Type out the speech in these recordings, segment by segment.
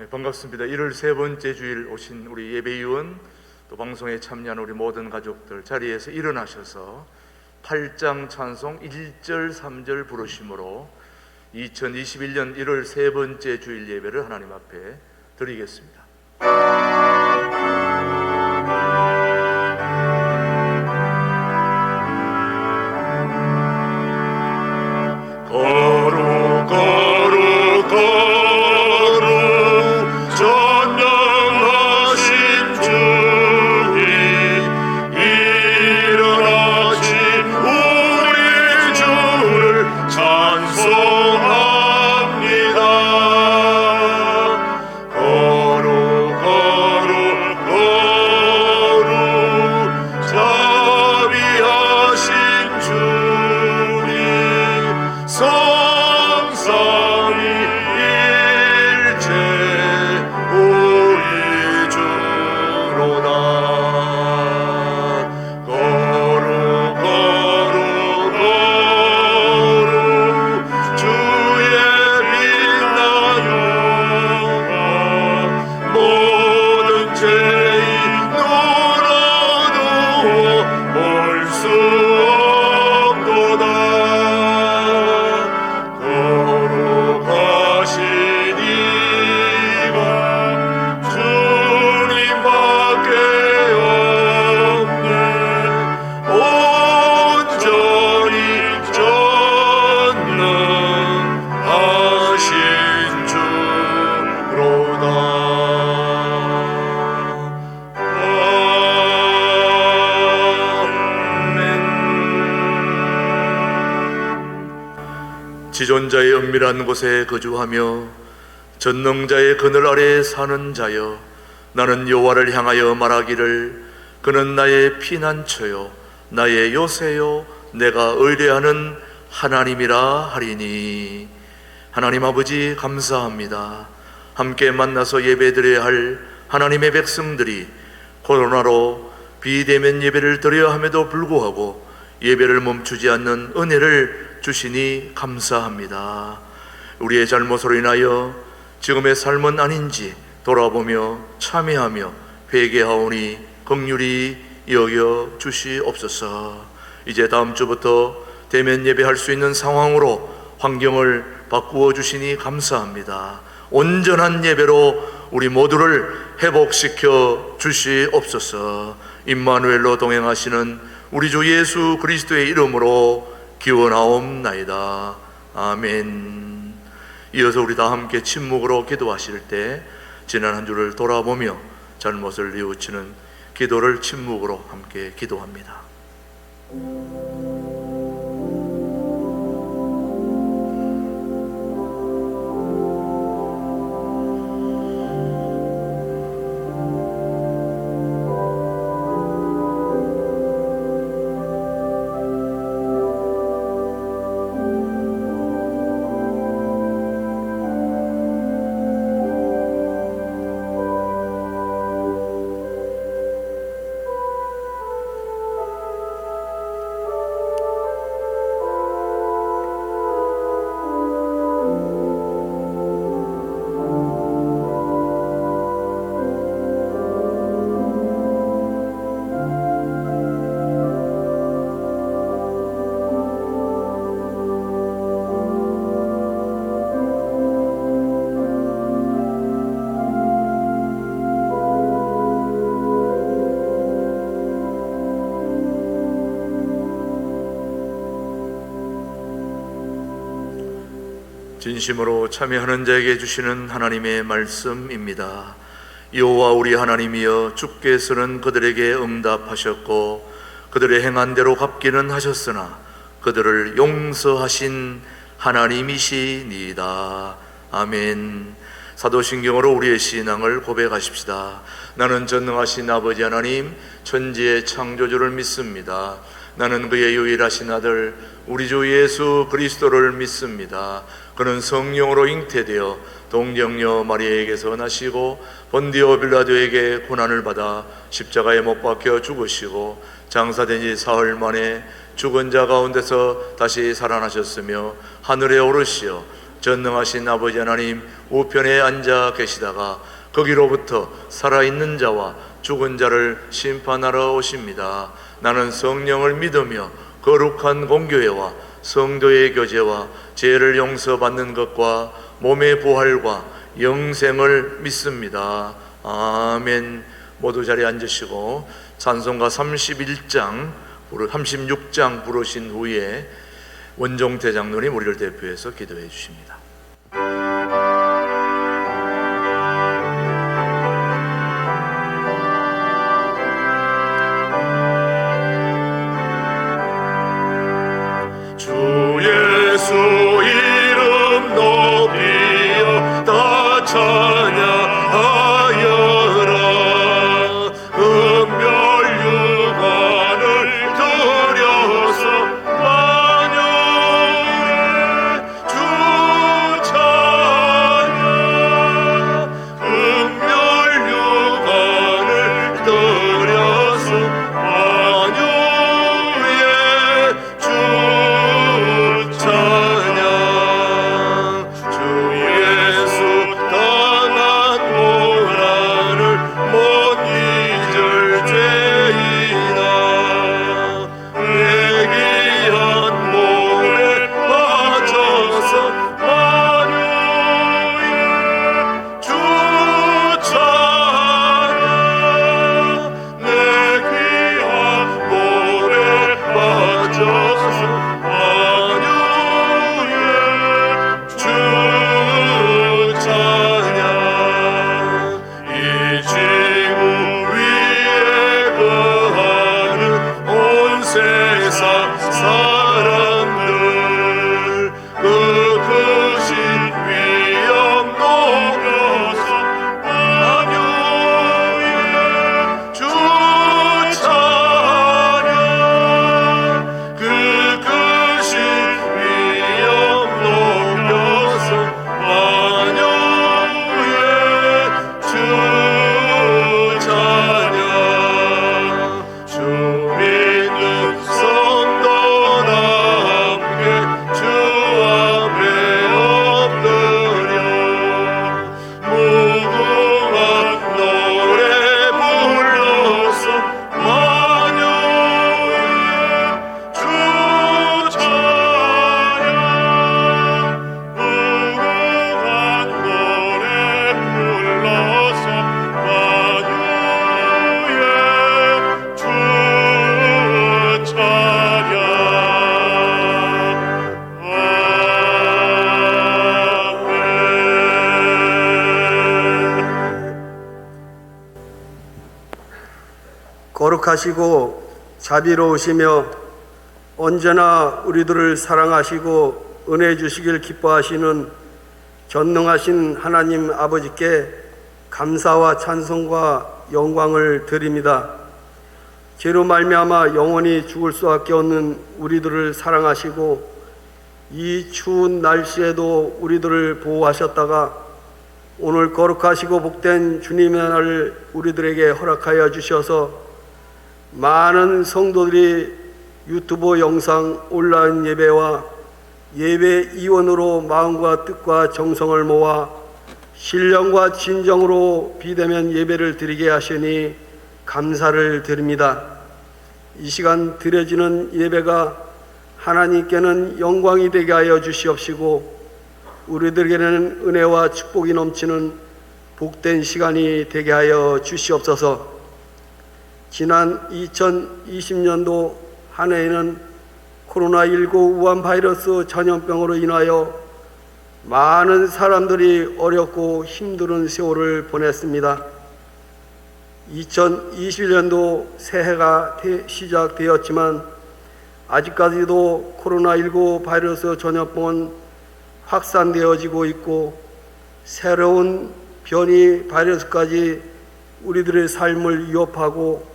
반갑습니다. 1월 세 번째 주일 오신 우리 예배위원, 또 방송에 참여한 우리 모든 가족들, 자리에서 일어나셔서 8장 찬송 1절 3절 부르심으로 2021년 1월 세 번째 주일 예배를 하나님 앞에 드리겠습니다. 지존자의 은밀한 곳에 거주하며 전능자의 그늘 아래 사는 자여, 나는 여호와를 향하여 말하기를 그는 나의 피난처요 나의 요새요 내가 의뢰하는 하나님이라 하리니. 하나님 아버지, 감사합니다. 함께 만나서 예배드려야 할 하나님의 백성들이 코로나로 비대면 예배를 드려야 함에도 불구하고 예배를 멈추지 않는 은혜를 주시니 감사합니다. 우리의 잘못으로 인하여 지금의 삶은 아닌지 돌아보며 참회하며 회개하오니 긍휼히 여겨 주시옵소서. 이제 다음 주부터 대면 예배할 수 있는 상황으로 환경을 바꾸어 주시니 감사합니다. 온전한 예배로 우리 모두를 회복시켜 주시옵소서. 임마누엘로 동행하시는 우리 주 예수 그리스도의 이름으로 기원하옵나이다. 아멘. 이어서 우리 다 함께 침묵으로 기도하실 때 지난 한 주를 돌아보며 잘못을 뉘우치는 기도를 침묵으로 함께 기도합니다. 진심으로 참여하는 자에게 주시는 하나님의 말씀입니다. 여호와 우리 하나님이여, 주께서는 그들에게 응답하셨고 그들의 행한 대로 갚기는 하셨으나 그들을 용서하신 하나님이시니이다. 아멘. 사도신경으로 우리의 신앙을 고백하십시다. 나는 전능하신 아버지 하나님, 천지의 창조주를 믿습니다. 나는 그의 유일하신 아들 우리 주 예수 그리스도를 믿습니다. 그는 성령으로 잉태되어 동정녀 마리아에게서 나시고 본디오 빌라도에게 고난을 받아 십자가에 못 박혀 죽으시고 장사된 지 사흘 만에 죽은 자 가운데서 다시 살아나셨으며 하늘에 오르시어 전능하신 아버지 하나님 우편에 앉아 계시다가 거기로부터 살아있는 자와 죽은 자를 심판하러 오십니다. 나는 성령을 믿으며 거룩한 공교회와 성도의 교제와 죄를 용서받는 것과 몸의 부활과 영생을 믿습니다. 아멘. 모두 자리에 앉으시고 찬송가 36장 부르신 후에 원종태 장로님 우리를 대표해서 기도해 주십니다. 주 예수 이름 높이어 다 찬양하여라. 은별육안을 들여서 만유의 주 찬양. 은별육안을 들여서 만유의 주 찬양. 주 예수 떠난 고난을 못 잊을 죄이나 애기한 몸에 빠져서 만유의 주 찬양. 내 귀한 몸에 빠져서 만유의 주 찬양. 이 지구 위에 거하는 온 세상 사람들 그 크신 위엄 높여서 만유의 주 찬양. 그 크신 위엄 높여서 만유의 주 찬양. 주 믿는 성도나 함께 주 앞에 엎드려 무궁한 노래 불러서 만유의 주 찬양. 무궁한 노래 불러서 만유의 주 찬양. 거룩하시고 자비로우시며 언제나 우리들을 사랑하시고 은혜 주시길 기뻐하시는 전능하신 하나님 아버지께 감사와 찬송과 영광을 드립니다. 죄로 말미암아 영원히 죽을 수밖에 없는 우리들을 사랑하시고 이 추운 날씨에도 우리들을 보호하셨다가 오늘 거룩하시고 복된 주님의 날을 우리들에게 허락하여 주셔서 많은 성도들이 유튜브 영상 온라인 예배와 예배 이원으로 마음과 뜻과 정성을 모아 신령과 진정으로 비대면 예배를 드리게 하시니 감사를 드립니다. 이 시간 드려지는 예배가 하나님께는 영광이 되게 하여 주시옵시고 우리들에게는 은혜와 축복이 넘치는 복된 시간이 되게 하여 주시옵소서. 지난 2020년도 한 해에는 코로나19 우한 바이러스 전염병으로 인하여 많은 사람들이 어렵고 힘든 세월을 보냈습니다. 2021년도 새해가 시작되었지만 아직까지도 코로나19 바이러스 전염병은 확산되어지고 있고 새로운 변이 바이러스까지 우리들의 삶을 위협하고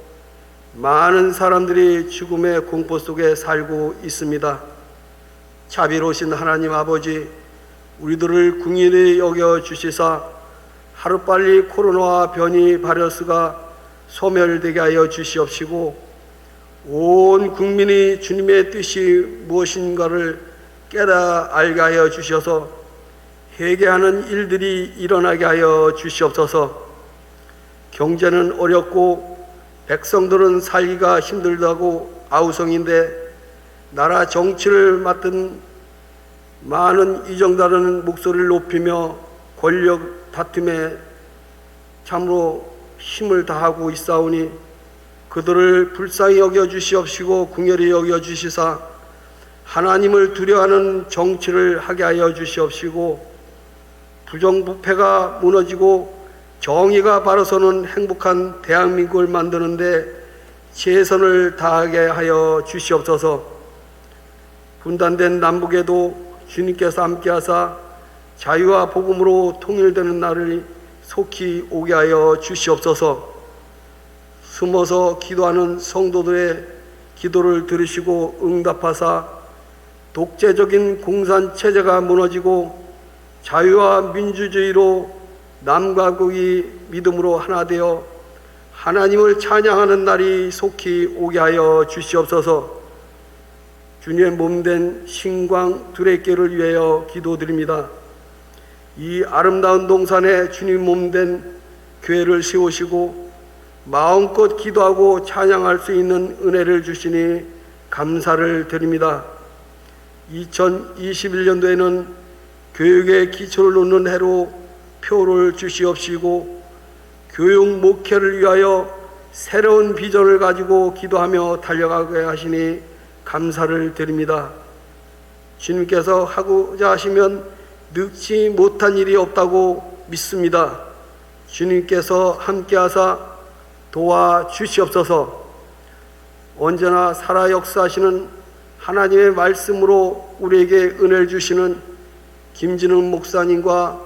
많은 사람들이 죽음의 공포 속에 살고 있습니다. 자비로우신 하나님 아버지, 우리들을 긍휼히 여겨 주시사 하루빨리 코로나 변이 바이러스가 소멸되게 하여 주시옵시고 온 국민이 주님의 뜻이 무엇인가를 깨달아 알게 하여 주셔서 회개하는 일들이 일어나게 하여 주시옵소서. 경제는 어렵고 백성들은 살기가 힘들다고 아우성인데 나라 정치를 맡은 많은 이정다른 목소리를 높이며 권력 다툼에 참으로 힘을 다하고 있사오니 그들을 불쌍히 여겨 주시옵시고 궁혈히 여겨 주시사 하나님을 두려워하는 정치를 하게 하여 주시옵시고 부정부패가 무너지고 정의가 바로서는 행복한 대한민국을 만드는데 최선을 다하게 하여 주시옵소서. 분단된 남북에도 주님께서 함께하사 자유와 복음으로 통일되는 날을 속히 오게 하여 주시옵소서. 숨어서 기도하는 성도들의 기도를 들으시고 응답하사 독재적인 공산체제가 무너지고 자유와 민주주의로 남과 북이 믿음으로 하나 되어 하나님을 찬양하는 날이 속히 오게 하여 주시옵소서. 주님의 몸된 신광 두레교를 위하여 기도드립니다. 이 아름다운 동산에 주님 몸된 교회를 세우시고 마음껏 기도하고 찬양할 수 있는 은혜를 주시니 감사를 드립니다. 2021년도에는 교육의 기초를 놓는 해로 표를 주시옵시고 교육 목회를 위하여 새로운 비전을 가지고 기도하며 달려가게 하시니 감사를 드립니다. 주님께서 하고자 하시면 늙지 못한 일이 없다고 믿습니다. 주님께서 함께하사 도와주시옵소서. 언제나 살아 역사하시는 하나님의 말씀으로 우리에게 은혜를 주시는 김진흥 목사님과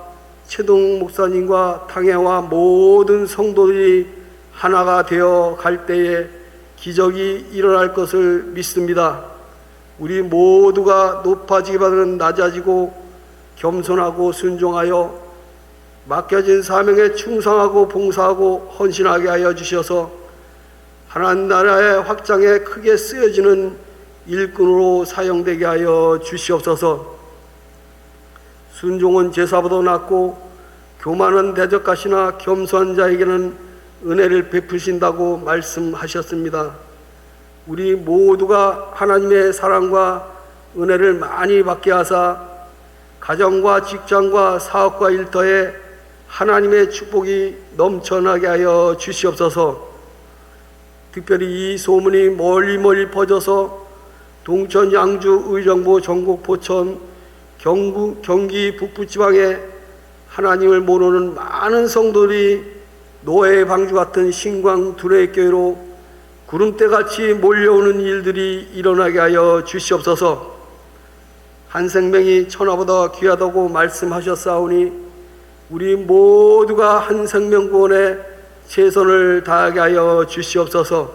최동 목사님과 당회와 모든 성도들이 하나가 되어 갈 때에 기적이 일어날 것을 믿습니다. 우리 모두가 높아지기보다는 낮아지고 겸손하고 순종하여 맡겨진 사명에 충성하고 봉사하고 헌신하게 하여 주셔서 하나님 나라의 확장에 크게 쓰여지는 일꾼으로 사용되게 하여 주시옵소서. 순종은 제사보다 낫고 교만은 대적하시나 겸손한 자에게는 은혜를 베푸신다고 말씀하셨습니다. 우리 모두가 하나님의 사랑과 은혜를 많이 받게 하사 가정과 직장과 사업과 일터에 하나님의 축복이 넘쳐나게 하여 주시옵소서. 특별히 이 소문이 멀리 퍼져서 동천, 양주, 의정부, 전국, 포천, 경기 북부지방에 하나님을 모르는 많은 성도들이 노예의 방주 같은 신광 두레교회로 구름대같이 몰려오는 일들이 일어나게 하여 주시옵소서. 한 생명이 천하보다 귀하다고 말씀하셨사오니 우리 모두가 한 생명 구원에 최선을 다하게 하여 주시옵소서.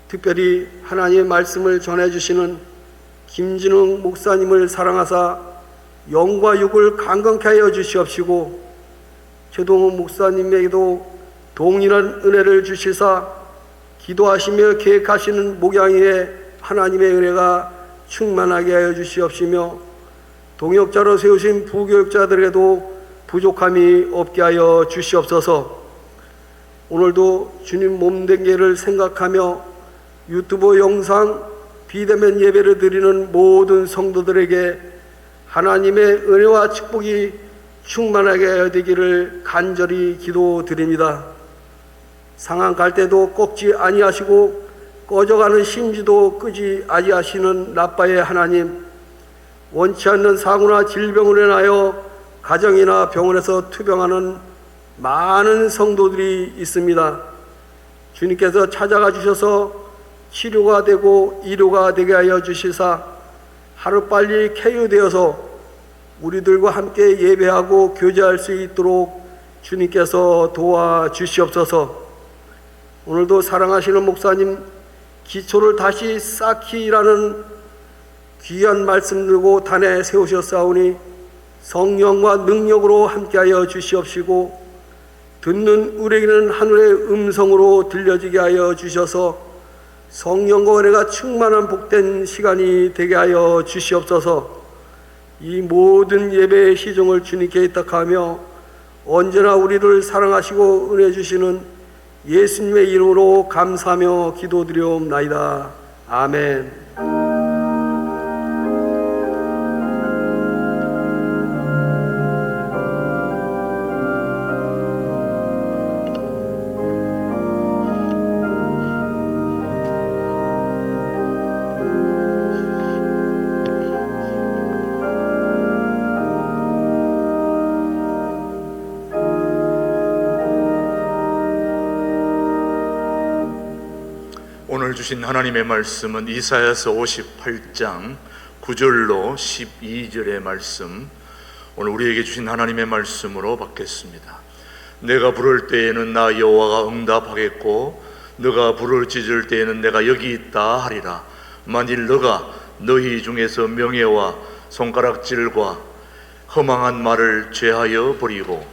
특별히 하나님의 말씀을 전해주시는 김진흥 목사님을 사랑하사 영과 육을 강건케 하여 주시옵시고 최동훈 목사님에게도 동일한 은혜를 주시사 기도하시며 계획하시는 목양위에 하나님의 은혜가 충만하게 하여 주시옵시며 동역자로 세우신 부교육자들에게도 부족함이 없게 하여 주시옵소서. 오늘도 주님 몸된 예를 생각하며 유튜브 영상 비대면 예배를 드리는 모든 성도들에게 하나님의 은혜와 축복이 충만하게 하여 되기를 간절히 기도드립니다. 상한 갈 때도 꺾지 아니하시고 꺼져가는 심지도 끄지 아니하시는 라빠의 하나님, 원치 않는 사고나 질병으로 인하여 가정이나 병원에서 투병하는 많은 성도들이 있습니다. 주님께서 찾아가 주셔서 치료가 되고 위로가 되게 하여 주시사 하루빨리 쾌유되어서 우리들과 함께 예배하고 교제할 수 있도록 주님께서 도와주시옵소서. 오늘도 사랑하시는 목사님 기초를 다시 쌓기라는 귀한 말씀 들고 단에 세우셨사오니 성령과 능력으로 함께하여 주시옵시고 듣는 우리에게는 하늘의 음성으로 들려지게 하여 주셔서 성령과 은혜가 충만한 복된 시간이 되게 하여 주시옵소서. 이 모든 예배의 시종을 주님께 의탁하며 언제나 우리를 사랑하시고 은혜 주시는 예수님의 이름으로 감사하며 기도드리옵나이다. 아멘. 오늘 주신 하나님의 말씀은 이사야서 58장 9절로 12절의 말씀, 오늘 우리에게 주신 하나님의 말씀으로 받겠습니다. 내가 부를 때에는 나 여호와가 응답하겠고 너가 부르짖을 때에는 내가 여기 있다 하리라. 만일 너가 너희 중에서 명예와 손가락질과 허망한 말을 죄하여 버리고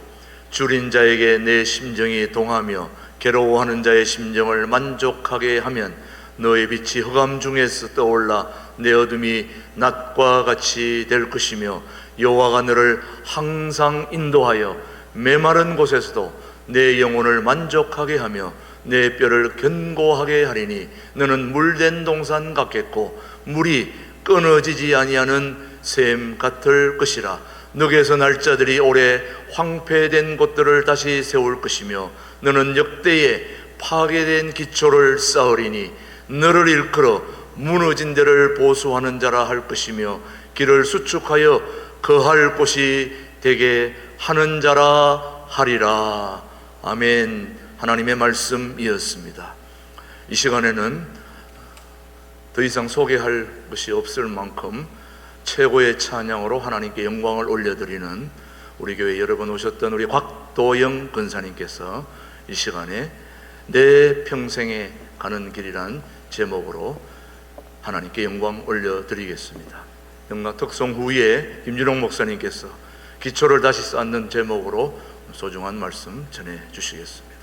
줄인 자에게 내 심정이 동하며 괴로워하는 자의 심정을 만족하게 하면 너의 빛이 흑암 중에서 떠올라 내 어둠이 낮과 같이 될 것이며 여호와가 너를 항상 인도하여 메마른 곳에서도 내 영혼을 만족하게 하며 내 뼈를 견고하게 하리니 너는 물된 동산 같겠고 물이 끊어지지 아니하는 샘 같을 것이라. 너에게서 날짜들이 오래 황폐된 곳들을 다시 세울 것이며 너는 역대에 파괴된 기초를 쌓으리니 너를 일컬어 무너진 데를 보수하는 자라 할 것이며 길을 수축하여 거할 곳이 되게 하는 자라 하리라. 아멘. 하나님의 말씀이었습니다. 이 시간에는 더 이상 소개할 것이 없을 만큼 최고의 찬양으로 하나님께 영광을 올려드리는 우리 교회 여러 번 오셨던 우리 곽도영 근사님께서 이 시간에 내 평생에 가는 길이란 제목으로 하나님께 영광 올려드리겠습니다. 영락 특송 후에 김준홍 목사님께서 기초를 다시 쌓는 제목으로 소중한 말씀 전해 주시겠습니다.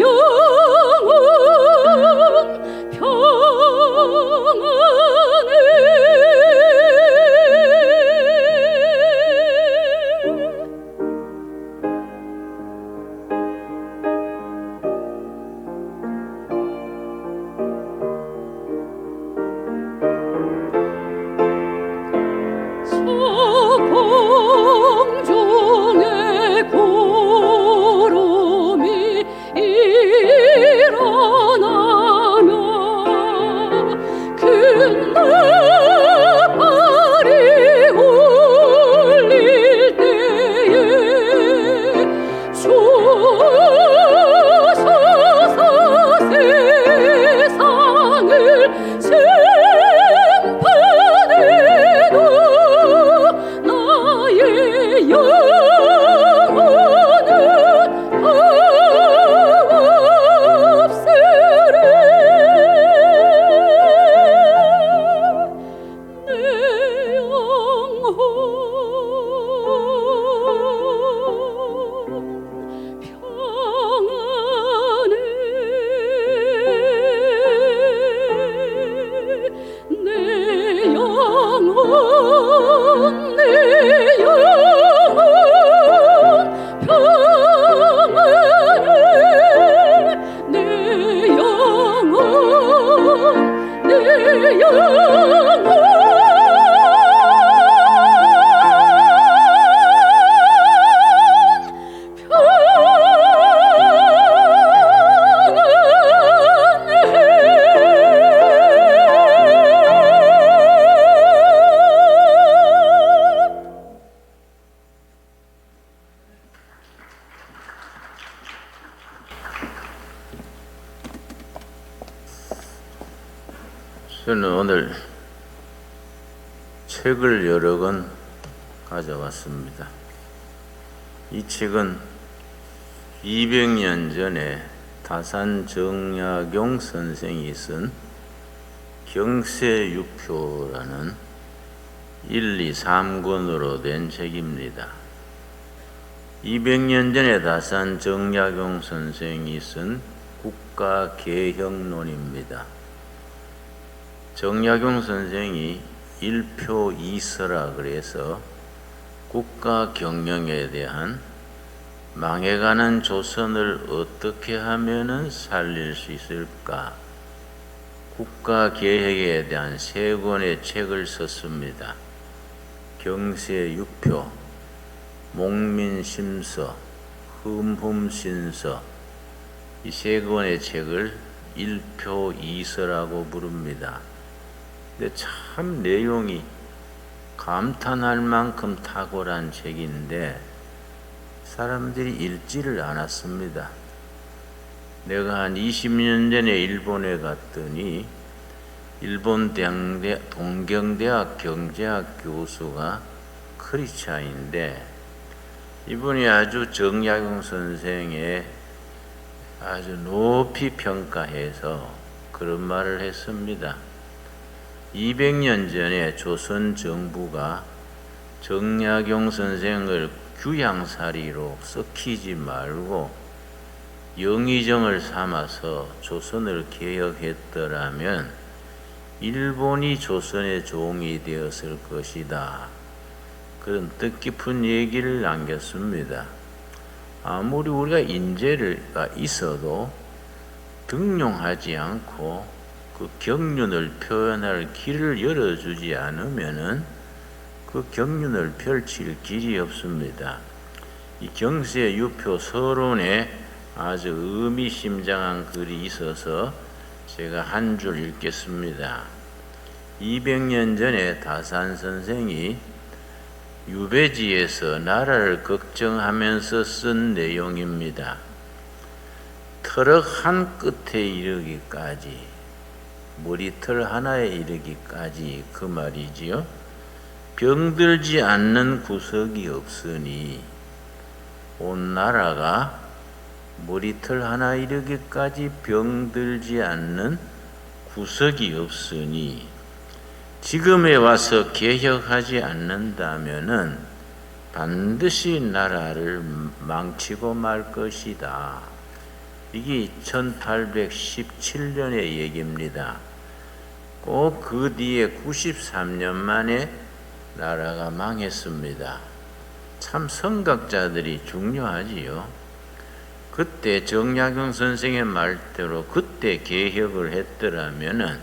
영원 평안 저는 오늘 책을 여러 권 가져왔습니다. 이 책은 200년 전에 다산 정약용 선생이 쓴 경세유표라는 1, 2, 3권으로 된 책입니다. 200년 전에 다산 정약용 선생이 쓴 국가개혁론입니다. 정약용 선생이 일표이서라 그래서 국가 경영에 대한 망해가는 조선을 어떻게 하면은 살릴 수 있을까? 국가 계획에 대한 3권의 책을 썼습니다. 경세유표, 목민심서, 흠흠신서, 이 3권의 책을 일표이서라고 부릅니다. 근데 참 내용이 감탄할 만큼 탁월한 책인데 사람들이 읽지를 않았습니다. 내가 한 20년 전에 일본에 갔더니 일본 동경대학 경제학 교수가 크리차인데 이분이 아주 정약용 선생의 아주 높이 평가해서 그런 말을 했습니다. 200년 전에 조선 정부가 정약용 선생을 규양살이로 썩히지 말고 영의정을 삼아서 조선을 개혁했더라면 일본이 조선의 종이 되었을 것이다. 그런 뜻깊은 얘기를 남겼습니다. 아무리 우리가 인재가 있어도 등용하지 않고 그 경륜을 표현할 길을 열어주지 않으면은 그 경륜을 펼칠 길이 없습니다. 이 경세유표 서론에 아주 의미심장한 글이 있어서 제가 한 줄 읽겠습니다. 200년 전에 다산 선생이 유배지에서 나라를 걱정하면서 쓴 내용입니다. 터럭 한 끝에 이르기까지, 머리털 하나에 이르기까지 그 말이지요. 병들지 않는 구석이 없으니 온 나라가 머리털 하나 이르기까지 병들지 않는 구석이 없으니 지금에 와서 개혁하지 않는다면은 반드시 나라를 망치고 말 것이다. 이게 1817년의 얘기입니다. 꼭 그 뒤에 93년 만에 나라가 망했습니다. 참 성각자들이 중요하지요. 그때 정약용 선생의 말대로 그때 개혁을 했더라면은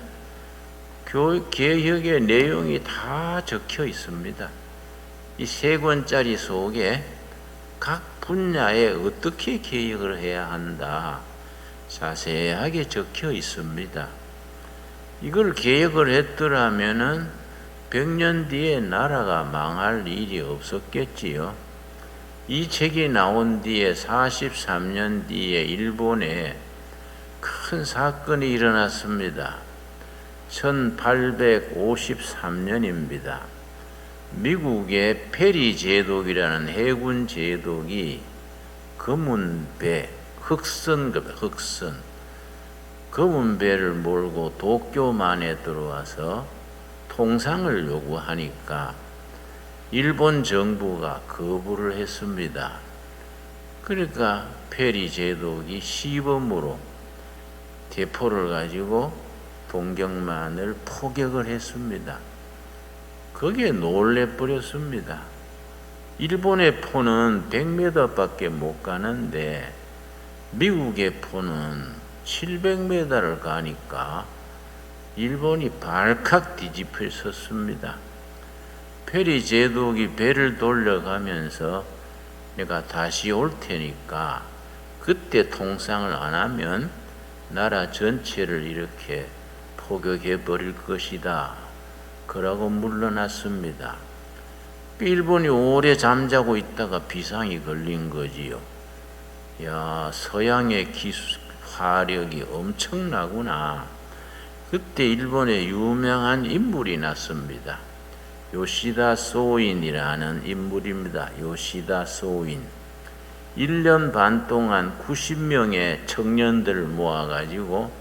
개혁의 내용이 다 적혀 있습니다. 이 3권짜리 속에 각 분야에 어떻게 개혁을 해야 한다 자세하게 적혀 있습니다. 이걸 개혁을 했더라면은 100년 뒤에 나라가 망할 일이 없었겠지요. 이 책이 나온 뒤에 43년 뒤에 일본에 큰 사건이 일어났습니다. 1853년입니다. 미국의 페리 제독이라는 해군 제독이 검은배, 흑선, 검은배를 몰고 도쿄만에 들어와서 통상을 요구하니까 일본 정부가 거부를 했습니다. 그러니까 페리 제독이 시범으로 대포를 가지고 동경만을 포격을 했습니다. 거기에 놀래버렸습니다. 일본의 포는 100m밖에 못 가는데 미국의 포는 700m를 가니까 일본이 발칵 뒤집혀 섰습니다. 페리 제독이 배를 돌려가면서 내가 다시 올 테니까 그때 통상을 안 하면 나라 전체를 이렇게 포격해 버릴 것이다. 그러고 물러났습니다. 일본이 오래 잠자고 있다가 비상이 걸린 거지요. 야, 서양의 화력이 엄청나구나. 그때 일본에 유명한 인물이 났습니다. 요시다 소인이라는 인물입니다. 요시다 소인. 1년 반 동안 90명의 청년들을 모아가지고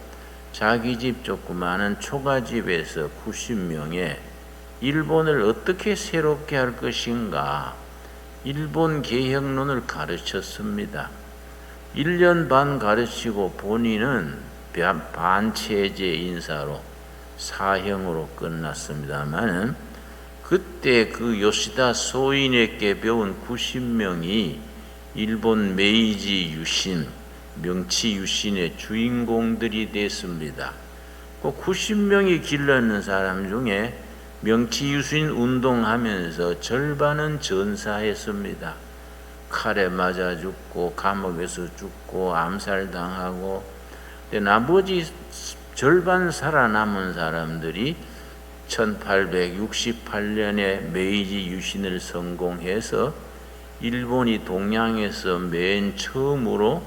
자기 집 조그마한 초가집에서 90명의 일본을 어떻게 새롭게 할 것인가 일본 개혁론을 가르쳤습니다. 1년 반 가르치고 본인은 반체제 인사로 사형으로 끝났습니다만은 그때 그 요시다 소인에게 배운 90명이 일본 메이지 유신, 명치 유신의 주인공들이 됐습니다. 그 90명이 길러는 사람 중에 명치 유신 운동하면서 절반은 전사했습니다. 칼에 맞아 죽고 감옥에서 죽고 암살당하고, 나머지 절반 살아남은 사람들이 1868년에 메이지 유신을 성공해서 일본이 동양에서 맨 처음으로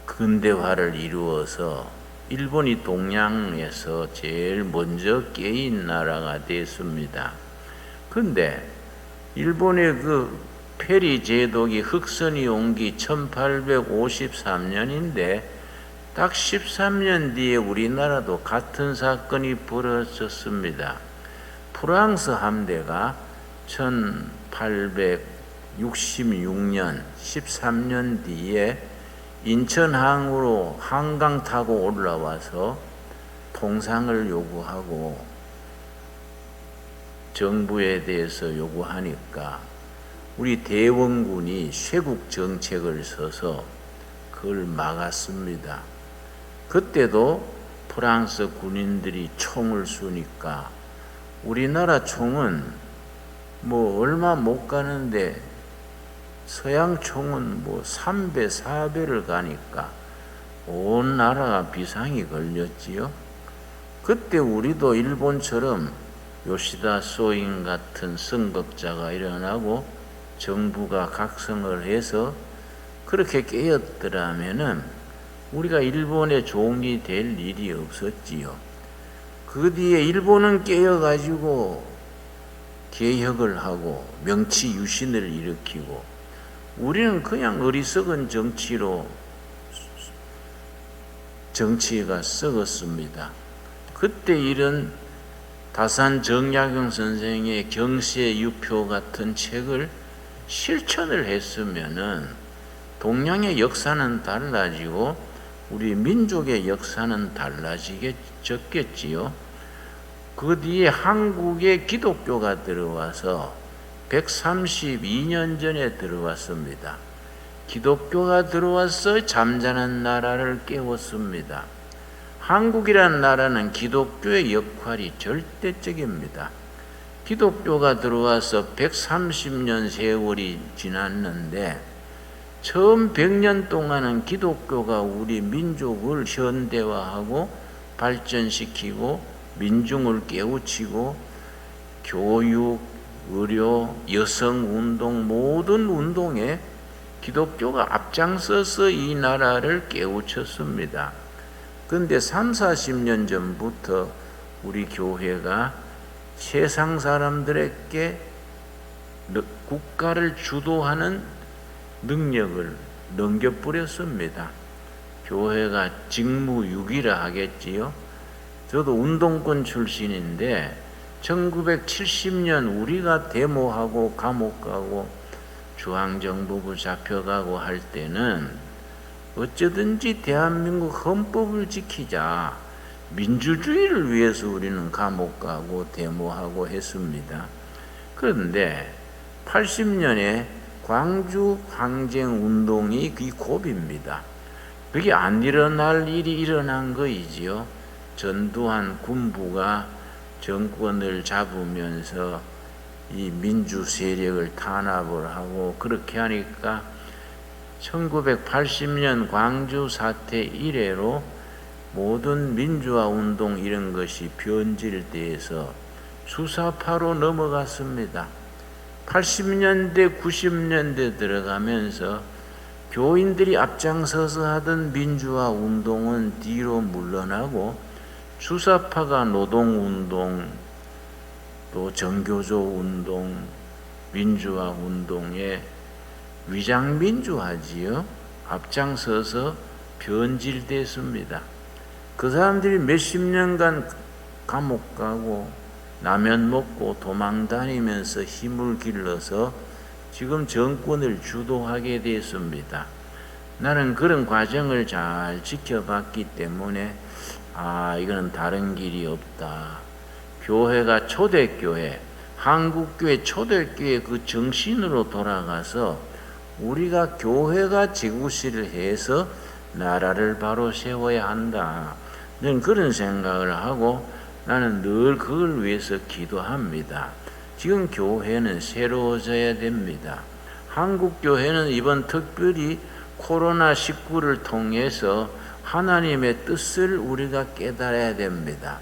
근대화를 이루어서 일본이 동양에서 제일 먼저 깨인 나라가 됐습니다. 근데 일본의 그 페리 제독이 흑선이 온 게 1853년인데 딱 13년 뒤에 우리나라도 같은 사건이 벌어졌습니다. 프랑스 함대가 1866년 13년 뒤에 인천항으로 한강 타고 올라와서 통상을 요구하고 정부에 대해서 요구하니까 우리 대원군이 쇄국 정책을 써서 그걸 막았습니다. 그때도 프랑스 군인들이 총을 쏘니까 우리나라 총은 뭐 얼마 못 가는데 서양 총은 뭐 3배, 4배를 가니까 온 나라가 비상이 걸렸지요. 그때 우리도 일본처럼 요시다 소인 같은 선각자가 일어나고 정부가 각성을 해서 그렇게 깨었더라면은 우리가 일본의 종이 될 일이 없었지요. 그 뒤에 일본은 깨어가지고 개혁을 하고 명치 유신을 일으키고 우리는 그냥 어리석은 정치로 정치가 썩었습니다. 그때 이런 다산 정약용 선생의 경세유표 같은 책을 실천을 했으면은 동양의 역사는 달라지고 우리 민족의 역사는 달라지겠지요. 그 뒤에 한국에 기독교가 들어와서 132년 전에 들어왔습니다. 기독교가 들어와서 잠자는 나라를 깨웠습니다. 한국이라는 나라는 기독교의 역할이 절대적입니다. 기독교가 들어와서 130년 세월이 지났는데 처음 100년 동안은 기독교가 우리 민족을 현대화하고 발전시키고 민중을 깨우치고 교육, 의료, 여성운동 모든 운동에 기독교가 앞장서서 이 나라를 깨우쳤습니다. 근데 3, 40년 전부터 우리 교회가 세상 사람들에게 국가를 주도하는 능력을 넘겨버렸습니다. 교회가 직무유기라 하겠지요. 저도 운동권 출신인데 1970년 우리가 데모하고 감옥 가고 중앙정부부 잡혀가고 할 때는 어쩌든지 대한민국 헌법을 지키자, 민주주의를 위해서 우리는 감옥 가고 데모하고 했습니다. 그런데 80년에 광주 항쟁 운동이 그 고비입니다. 그게 안 일어날 일이 일어난 거이지요. 전두환 군부가 정권을 잡으면서 이 민주 세력을 탄압을 하고 그렇게 하니까 1980년 광주 사태 이래로 모든 민주화 운동 이런 것이 변질돼서 주사파로 넘어갔습니다. 80년대, 90년대 들어가면서 교인들이 앞장서서 하던 민주화 운동은 뒤로 물러나고 주사파가 노동운동, 또 정교조 운동, 민주화 운동에 위장민주화지요. 앞장서서 변질됐습니다. 그 사람들이 몇십 년간 감옥 가고 라면 먹고 도망 다니면서 힘을 길러서 지금 정권을 주도하게 됐습니다. 나는 그런 과정을 잘 지켜봤기 때문에 이거는 다른 길이 없다. 교회가 초대교회, 한국교회 초대교회 그 정신으로 돌아가서 우리가 교회가 지구실을 해서 나라를 바로 세워야 한다. 저는 그런 생각을 하고 나는 늘 그걸 위해서 기도합니다. 지금 교회는 새로워져야 됩니다. 한국교회는 이번 특별히 코로나19를 통해서 하나님의 뜻을 우리가 깨달아야 됩니다.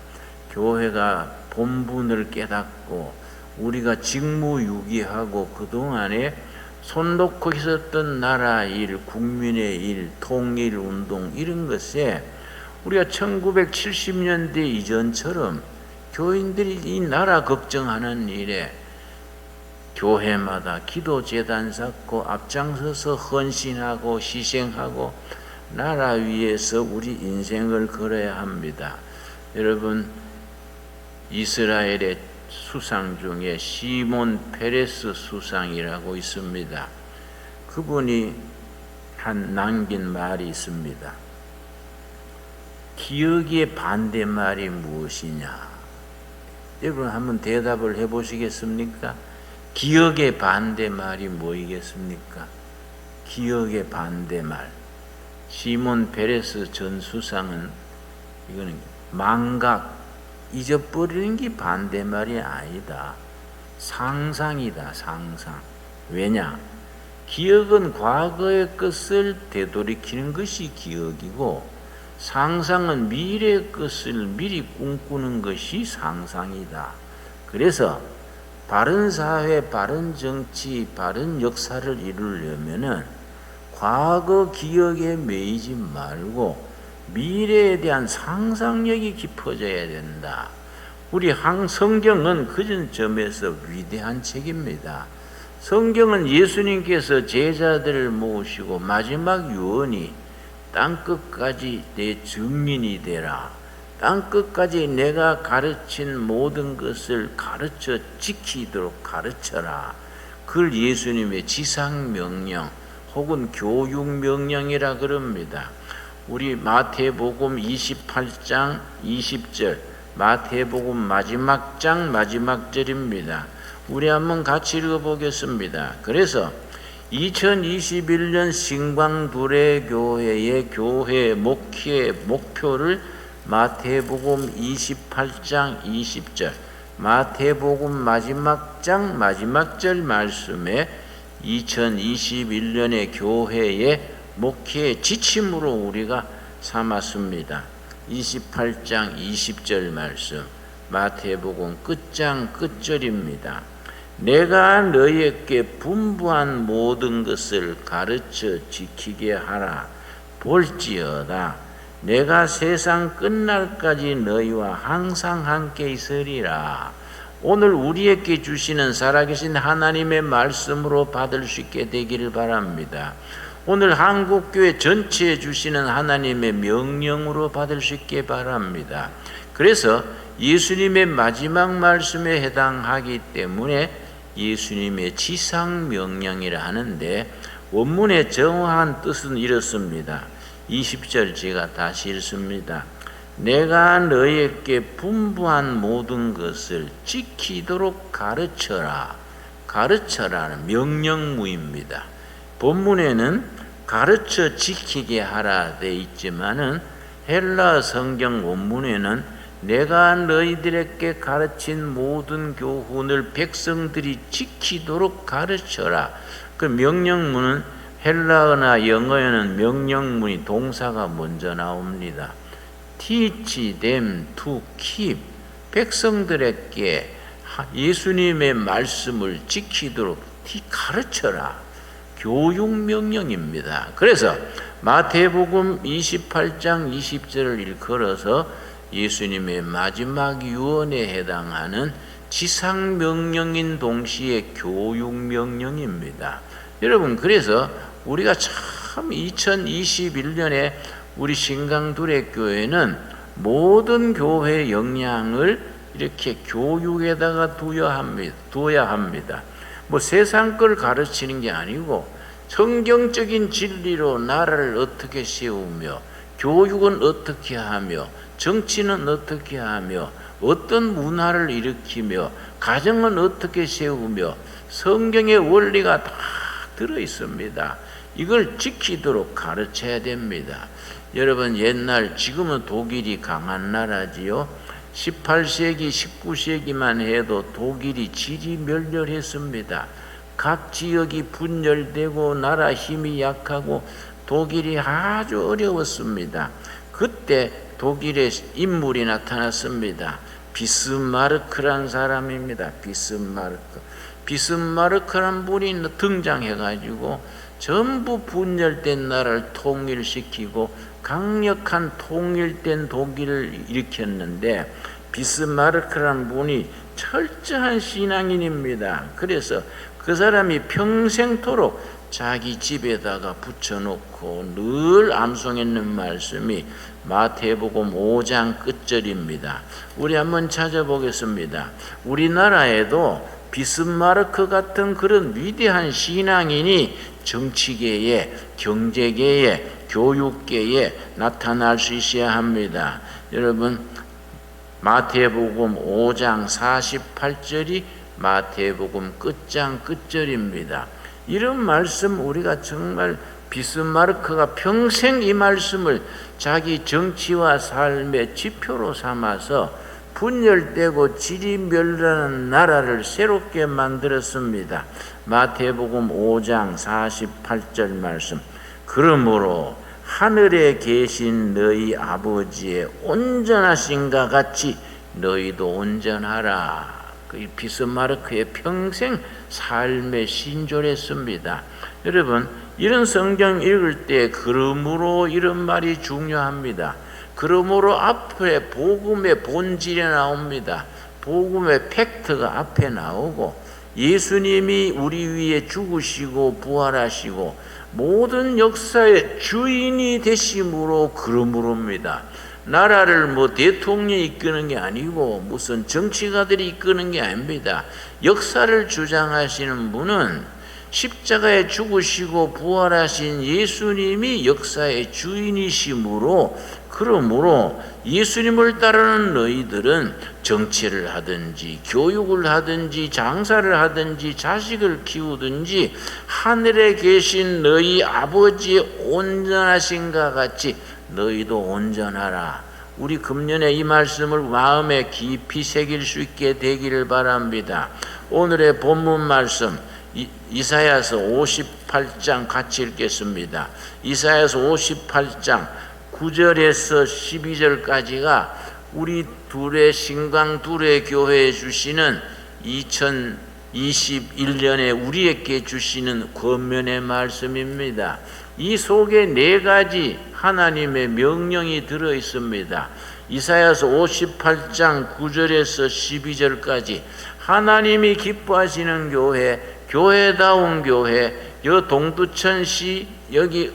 교회가 본분을 깨닫고 우리가 직무유기하고 그동안에 손 놓고 있었던 나라 일, 국민의 일, 통일운동 이런 것에 우리가 1970년대 이전처럼 교인들이 이 나라 걱정하는 일에 교회마다 기도재단 쌓고 앞장서서 헌신하고 희생하고 나라 위해서 우리 인생을 걸어야 합니다. 여러분, 이스라엘의 수상 중에 시몬 페레스 수상이라고 있습니다. 그분이 남긴 말이 있습니다. 기억의 반대말이 무엇이냐? 여러분 한번 대답을 해보시겠습니까? 기억의 반대말이 뭐이겠습니까? 기억의 반대말. 시몬 페레스 전 수상은 이거는 망각, 잊어버리는 게 반대말이 아니다. 상상이다, 상상. 왜냐? 기억은 과거의 것을 되돌이키는 것이 기억이고 상상은 미래의 것을 미리 꿈꾸는 것이 상상이다. 그래서 바른 사회, 바른 정치, 바른 역사를 이루려면은 과거 기억에 매이지 말고 미래에 대한 상상력이 깊어져야 된다. 우리 성경은 그런 점에서 위대한 책입니다. 성경은 예수님께서 제자들을 모으시고 마지막 유언이 땅끝까지 내 증인이 되라. 땅끝까지 내가 가르친 모든 것을 가르쳐 지키도록 가르쳐라. 그걸 예수님의 지상명령 혹은 교육명령이라 그럽니다. 우리 마태복음 28장 20절, 마태복음 마지막 장 마지막 절입니다. 우리 한번 같이 읽어보겠습니다. 그래서 2021년 신광두레교회의 교회 목회 목표를 마태복음 28장 20절, 마태복음 마지막 장 마지막 절 말씀에 2021년의 교회의 목회의 지침으로 우리가 삼았습니다. 28장 20절 말씀, 마태복음 끝장 끝절입니다. 내가 너희에게 분부한 모든 것을 가르쳐 지키게 하라. 볼지어다 내가 세상 끝날까지 너희와 항상 함께 있으리라. 오늘 우리에게 주시는 살아계신 하나님의 말씀으로 받을 수 있게 되기를 바랍니다. 오늘 한국교회 전체에 주시는 하나님의 명령으로 받을 수 있게 바랍니다. 그래서 예수님의 마지막 말씀에 해당하기 때문에 예수님의 지상명령이라 하는데, 원문의 정확한 뜻은 이렇습니다. 20절 제가 다시 읽습니다. 내가 너희에게 분부한 모든 것을 지키도록 가르쳐라. 가르쳐라는 명령무입니다. 본문에는 가르쳐 지키게 하라 되어 있지만은 헬라 성경 원문에는 내가 너희들에게 가르친 모든 교훈을 백성들이 지키도록 가르쳐라. 그 명령문은 헬라어나 영어에는 명령문이 동사가 먼저 나옵니다. Teach them to keep. 백성들에게 예수님의 말씀을 지키도록 가르쳐라. 교육명령입니다. 그래서 마태복음 28장 20절을 일컬어서 예수님의 마지막 유언에 해당하는 지상명령인 동시에 교육명령입니다. 여러분, 그래서 우리가 참 2021년에 우리 신강두레교회는 모든 교회의 역량을 이렇게 교육에다가 두어야 합니다. 뭐 세상 걸 가르치는 게 아니고 성경적인 진리로 나라를 어떻게 세우며, 교육은 어떻게 하며, 정치는 어떻게 하며, 어떤 문화를 일으키며, 가정은 어떻게 세우며, 성경의 원리가 다 들어 있습니다. 이걸 지키도록 가르쳐야 됩니다. 여러분, 지금은 독일이 강한 나라지요. 18세기, 19세기만 해도 독일이 지리멸렬했습니다. 각 지역이 분열되고 나라 힘이 약하고 독일이 아주 어려웠습니다. 그때 독일의 인물이 나타났습니다. 비스마르크란 사람입니다. 비스마르크란 분이 등장해가지고 전부 분열된 나라를 통일시키고 강력한 통일된 독일을 일으켰는데, 비스마르크란 분이 철저한 신앙인입니다. 그래서 그 사람이 평생토록 자기 집에다가 붙여놓고 늘 암송했는 말씀이 마태복음 5장 끝절입니다. 우리 한번 찾아보겠습니다. 우리나라에도 비스마르크 같은 그런 위대한 신앙인이 정치계에, 경제계에, 교육계에 나타날 수 있어야 합니다. 여러분, 마태복음 5장 48절이 마태복음 끝장 끝절입니다. 이런 말씀 우리가 정말 비스마르크가 평생 이 말씀을 자기 정치와 삶의 지표로 삼아서 분열되고 지리멸렬한 나라를 새롭게 만들었습니다. 마태복음 5장 48절 말씀. 그러므로 하늘에 계신 너희 아버지의 온전하신가 같이 너희도 온전하라. 그 비스마르크의 평생 삶의 신조랬습니다. 여러분, 이런 성경 읽을 때 그러므로 이런 말이 중요합니다. 그러므로 앞에 복음의 본질이 나옵니다. 복음의 팩트가 앞에 나오고, 예수님이 우리 위에 죽으시고 부활하시고 모든 역사의 주인이 되심으로 그러므로입니다. 나라를 대통령이 이끄는 게 아니고 무슨 정치가들이 이끄는 게 아닙니다. 역사를 주장하시는 분은 십자가에 죽으시고 부활하신 예수님이 역사의 주인이시므로, 그러므로 예수님을 따르는 너희들은 정치를 하든지 교육을 하든지 장사를 하든지 자식을 키우든지 하늘에 계신 너희 아버지의 온전하신가 같이 너희도 온전하라. 우리 금년에 이 말씀을 마음에 깊이 새길 수 있게 되기를 바랍니다. 오늘의 본문 말씀 이사야서 58장 같이 읽겠습니다. 이사야서 58장 9절에서 12절까지가 우리 신강 둘의 교회에 주시는 2021년에 우리에게 주시는 권면의 말씀입니다. 이 속에 4가지 하나님의 명령이 들어 있습니다. 이사야서 58장 9절에서 12절까지 하나님이 기뻐하시는 교회, 교회다운 교회, 동두천시, 여기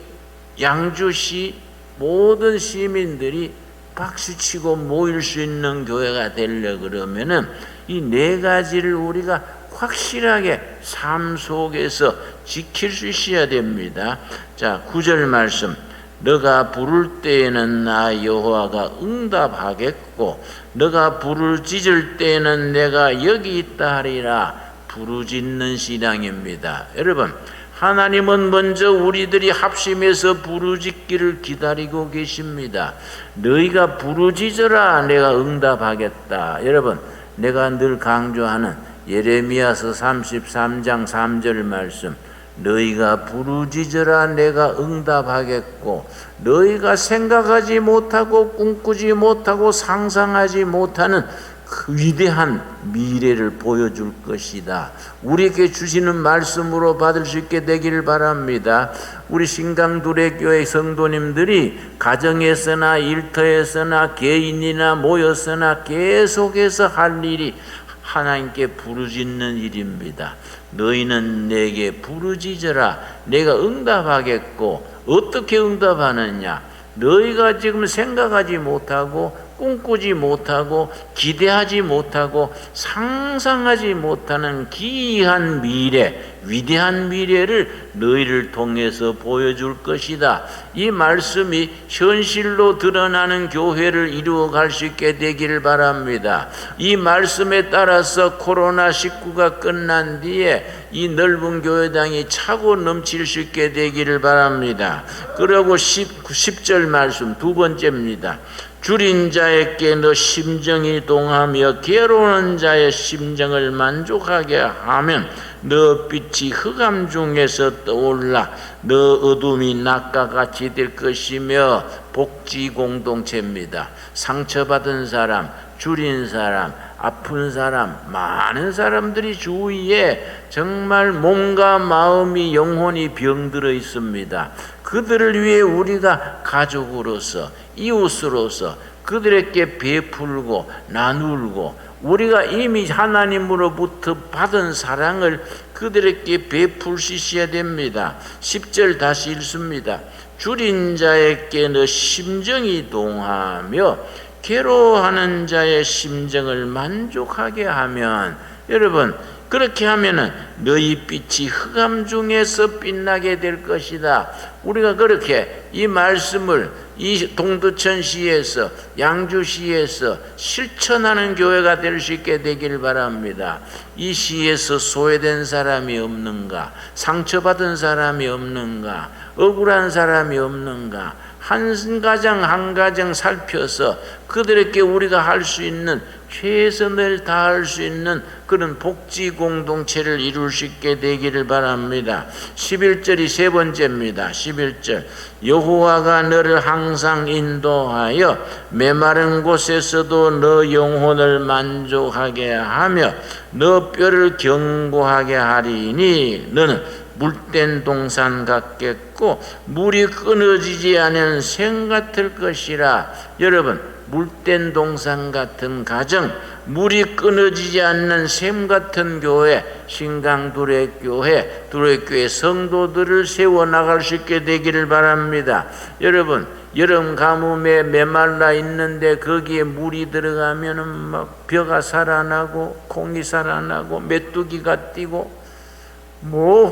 양주시 모든 시민들이 박수치고 모일 수 있는 교회가 되려 그러면은 이 4가지를 우리가 확실하게 삶 속에서 지킬 수 있어야 됩니다. 자, 9절 말씀. 너가 부를 때에는 나 여호와가 응답하겠고 너가 부르짖을 때에는 내가 여기 있다 하리라. 부르짖는 신앙입니다. 여러분, 하나님은 먼저 우리들이 합심해서 부르짖기를 기다리고 계십니다. 너희가 부르짖어라 내가 응답하겠다. 여러분, 내가 늘 강조하는 예레미야서 33장 3절 말씀, 너희가 부르짖어라 내가 응답하겠고 너희가 생각하지 못하고 꿈꾸지 못하고 상상하지 못하는 그 위대한 미래를 보여줄 것이다. 우리에게 주시는 말씀으로 받을 수 있게 되기를 바랍니다. 우리 신강두레교회 성도님들이 가정에서나 일터에서나 개인이나 모여서나 계속해서 할 일이 하나님께 부르짖는 일입니다. 너희는 내게 부르짖어라 내가 응답하겠고 어떻게 응답하느냐? 너희가 지금 생각하지 못하고 꿈꾸지 못하고 기대하지 못하고 상상하지 못하는 기이한 미래, 위대한 미래를 너희를 통해서 보여줄 것이다. 이 말씀이 현실로 드러나는 교회를 이루어갈 수 있게 되기를 바랍니다. 이 말씀에 따라서 코로나19가 끝난 뒤에 이 넓은 교회당이 차고 넘칠 수 있게 되기를 바랍니다. 그리고 10절 말씀 2번째입니다. 줄인 자에게 너 심정이 동하며 괴로운 자의 심정을 만족하게 하면 너 빛이 흑암 중에서 떠올라 너 어둠이 낮과 같이 될 것이며 복지 공동체입니다. 상처받은 사람, 줄인 사람, 아픈 사람, 많은 사람들이 주위에 정말 몸과 마음이 영혼이 병들어 있습니다. 그들을 위해 우리가 가족으로서 이웃으로서 그들에게 베풀고 나누고 우리가 이미 하나님으로부터 받은 사랑을 그들에게 베풀 수 있어야 됩니다. 10절 다시 읽습니다. 줄인 자에게 너 심정이 동하며 괴로워하는 자의 심정을 만족하게 하면, 여러분 그렇게 하면은 너희 빛이 흑암 중에서 빛나게 될 것이다. 우리가 그렇게 이 말씀을 이 동두천시에서 양주시에서 실천하는 교회가 될 수 있게 되기를 바랍니다. 이 시에서 소외된 사람이 없는가? 상처받은 사람이 없는가? 억울한 사람이 없는가? 한 가정 살펴서 그들에게 우리가 할 수 있는 최선을 다할 수 있는 그런 복지 공동체를 이룰 수 있게 되기를 바랍니다. 11절이 세 번째입니다. 11절 여호와가 너를 항상 인도하여 메마른 곳에서도 너 영혼을 만족하게 하며 너 뼈를 견고하게 하리니 너는 물된 동산 같겠고 물이 끊어지지 않은 샘 같을 것이라. 여러분, 물된 동산 같은 가정, 물이 끊어지지 않는 샘 같은 교회, 신강두레교회, 두레교회 성도들을 세워나갈 수 있게 되기를 바랍니다. 여러분, 여름 가뭄에 메말라 있는데 거기에 물이 들어가면은 막 벼가 살아나고 콩이 살아나고 메뚜기가 뛰고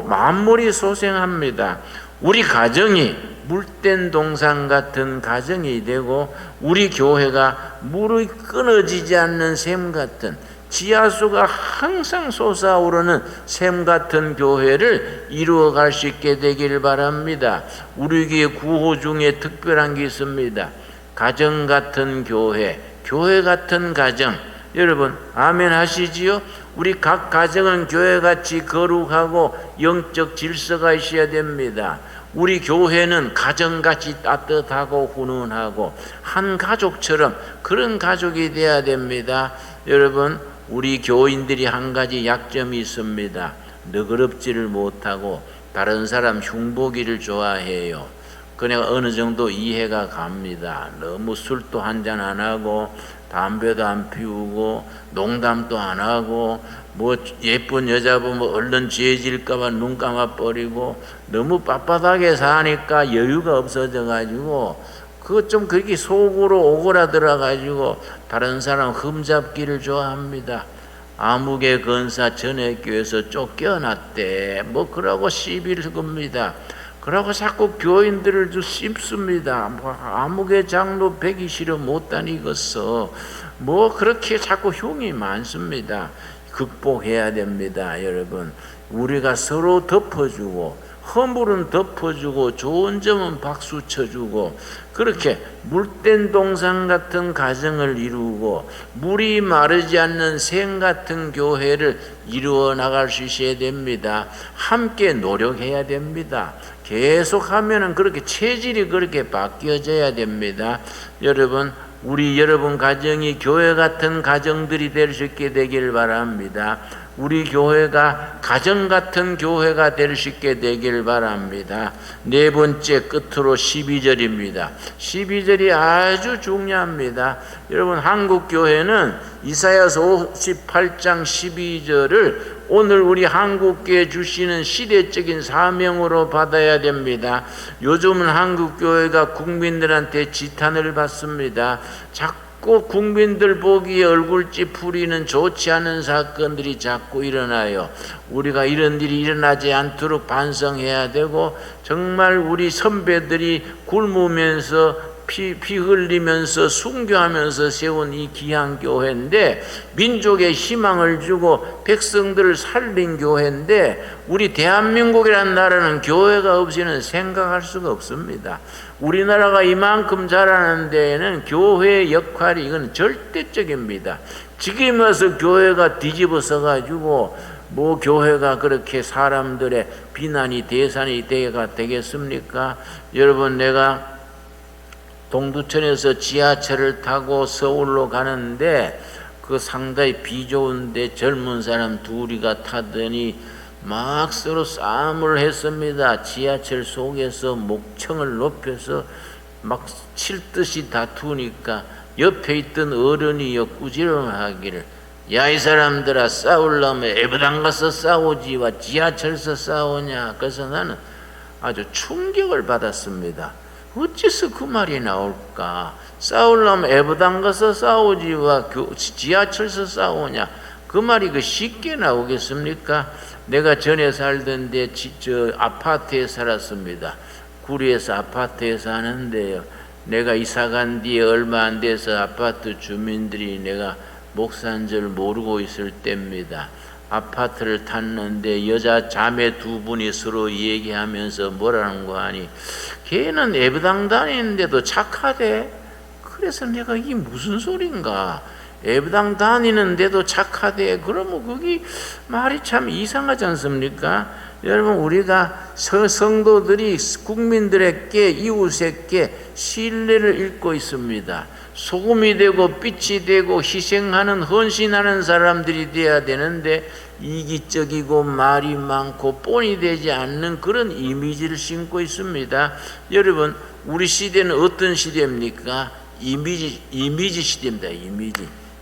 만물이 소생합니다. 우리 가정이 물된 동산 같은 가정이 되고 우리 교회가 물이 끊어지지 않는 샘 같은 지하수가 항상 솟아오르는 샘 같은 교회를 이루어갈 수 있게 되기를 바랍니다. 우리 교회 구호 중에 특별한 게 있습니다. 가정 같은 교회, 교회 같은 가정. 여러분 아멘 하시지요? 우리 각 가정은 교회같이 거룩하고 영적 질서가 있어야 됩니다. 우리 교회는 가정같이 따뜻하고 훈훈하고 한 가족처럼 그런 가족이 돼야 됩니다. 여러분 우리 교인들이 한 가지 약점이 있습니다. 너그럽지를 못하고 다른 사람 흉보기를 좋아해요. 그냥 어느 정도 이해가 갑니다. 너무 술도 한잔 안 하고 담배도 안 피우고 농담도 안 하고 뭐 예쁜 여자 보면 얼른 죄질까봐 눈 감아버리고 너무 빳빳하게 사니까 여유가 없어져 가지고 그것 좀 그렇게 속으로 오그라들어 가지고 다른 사람 흠잡기를 좋아합니다. 아무개 건사 전해교에서 쫓겨났대 뭐 그러고 시비를 겁니다. 그러고 자꾸 교인들을 좀 씹습니다. 뭐 아무개 장로 배기 싫어 못 다니겠어. 뭐 그렇게 자꾸 흉이 많습니다. 극복해야 됩니다, 여러분. 우리가 서로 덮어주고 허물은 덮어주고 좋은 점은 박수 쳐주고 그렇게 물된 동상 같은 가정을 이루고 물이 마르지 않는 생 같은 교회를 이루어 나갈 수 있어야 됩니다. 함께 노력해야 됩니다. 계속하면은 그렇게 체질이 그렇게 바뀌어져야 됩니다. 여러분, 우리 여러분 가정이 교회 같은 가정들이 될 수 있게 되길 바랍니다. 우리 교회가 가정 같은 교회가 될 수 있게 되길 바랍니다. 네 번째 끝으로 12절입니다. 12절이 아주 중요합니다. 여러분, 한국 교회는 이사야서 58장 12절을 오늘 우리 한국교회 주시는 시대적인 사명으로 받아야 됩니다. 요즘은 한국교회가 국민들한테 지탄을 받습니다. 자꾸 국민들 보기에 얼굴 찌푸리는 좋지 않은 사건들이 자꾸 일어나요. 우리가 이런 일이 일어나지 않도록 반성해야 되고 정말 우리 선배들이 굶으면서 피 흘리면서 순교하면서 세운 이 귀한 교회인데 민족에 희망을 주고 백성들을 살린 교회인데 우리 대한민국이라는 나라는 교회가 없이는 생각할 수가 없습니다. 우리나라가 이만큼 자라는 데에는 교회의 역할이 이건 절대적입니다. 지금 와서 교회가 뒤집어서 가지고 뭐 교회가 그렇게 사람들의 비난이 대상이 되겠습니까? 여러분, 내가 동두천에서 지하철을 타고 서울로 가는데 그 상당히 비좋은데 젊은 사람 둘이가 타더니 막 서로 싸움을 했습니다. 지하철 속에서 목청을 높여서 막 칠듯이 다투니까 옆에 있던 어른이 꾸지람하기를 야, 이 사람들아, 싸우려면 애부당 가서 싸우지와 지하철에서 싸우냐. 그래서 나는 아주 충격을 받았습니다. 어째서 그 말이 나올까? 싸우려면 애부당 가서 싸우지와 지하철에서 싸우냐? 그 말이 쉽게 나오겠습니까? 내가 전에 살던 저 아파트에 살았습니다. 구리에서 아파트에 사는데요. 내가 이사 간 뒤에 얼마 안 돼서 아파트 주민들이 내가 목사인 줄 모르고 있을 때입니다. 아파트를 탔는데 여자 자매 두 분이 서로 얘기하면서 뭐라는 거 아니, 걔는 애부당 다니는데도 착하대. 그래서 내가 이게 무슨 소린가? 애부당 다니는데도 착하대. 그러면 그게 말이 참 이상하지 않습니까? 여러분, 우리가 성도들이 국민들에게 이웃에게 신뢰를 잃고 있습니다. 소금이 되고 빛이 되고 희생하는 헌신하는 사람들이 되어야 되는데 이기적이고 말이 많고 본이 되지 않는 그런 이미지를 심고 있습니다. 여러분, 우리 시대는 어떤 시대입니까? 이미지 시대입니다.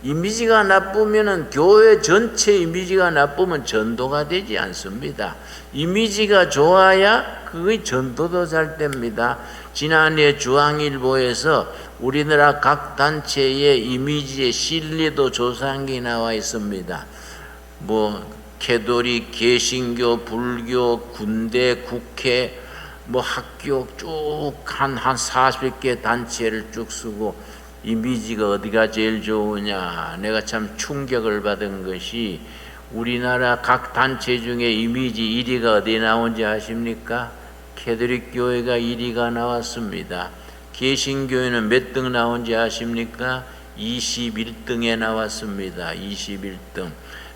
이미지가 나쁘면은 교회 전체 이미지가 나쁘면 전도가 되지 않습니다. 이미지가 좋아야 그게 전도도 잘 됩니다. 지난해 중앙일보에서 우리나라 각 단체의 이미지의 신뢰도 조사한 게 나와 있습니다. 뭐 캐톨릭, 개신교, 불교, 군대, 국회, 뭐 학교 쭉 한 40개 단체를 쭉 쓰고 이미지가 어디가 제일 좋으냐. 내가 참 충격을 받은 것이 우리나라 각 단체 중에 이미지 1위가 어디 나온지 아십니까? 캐톨릭 교회가 1위가 나왔습니다. 개신교회는 몇 등 나온지 아십니까? 21등에 나왔습니다. 21등.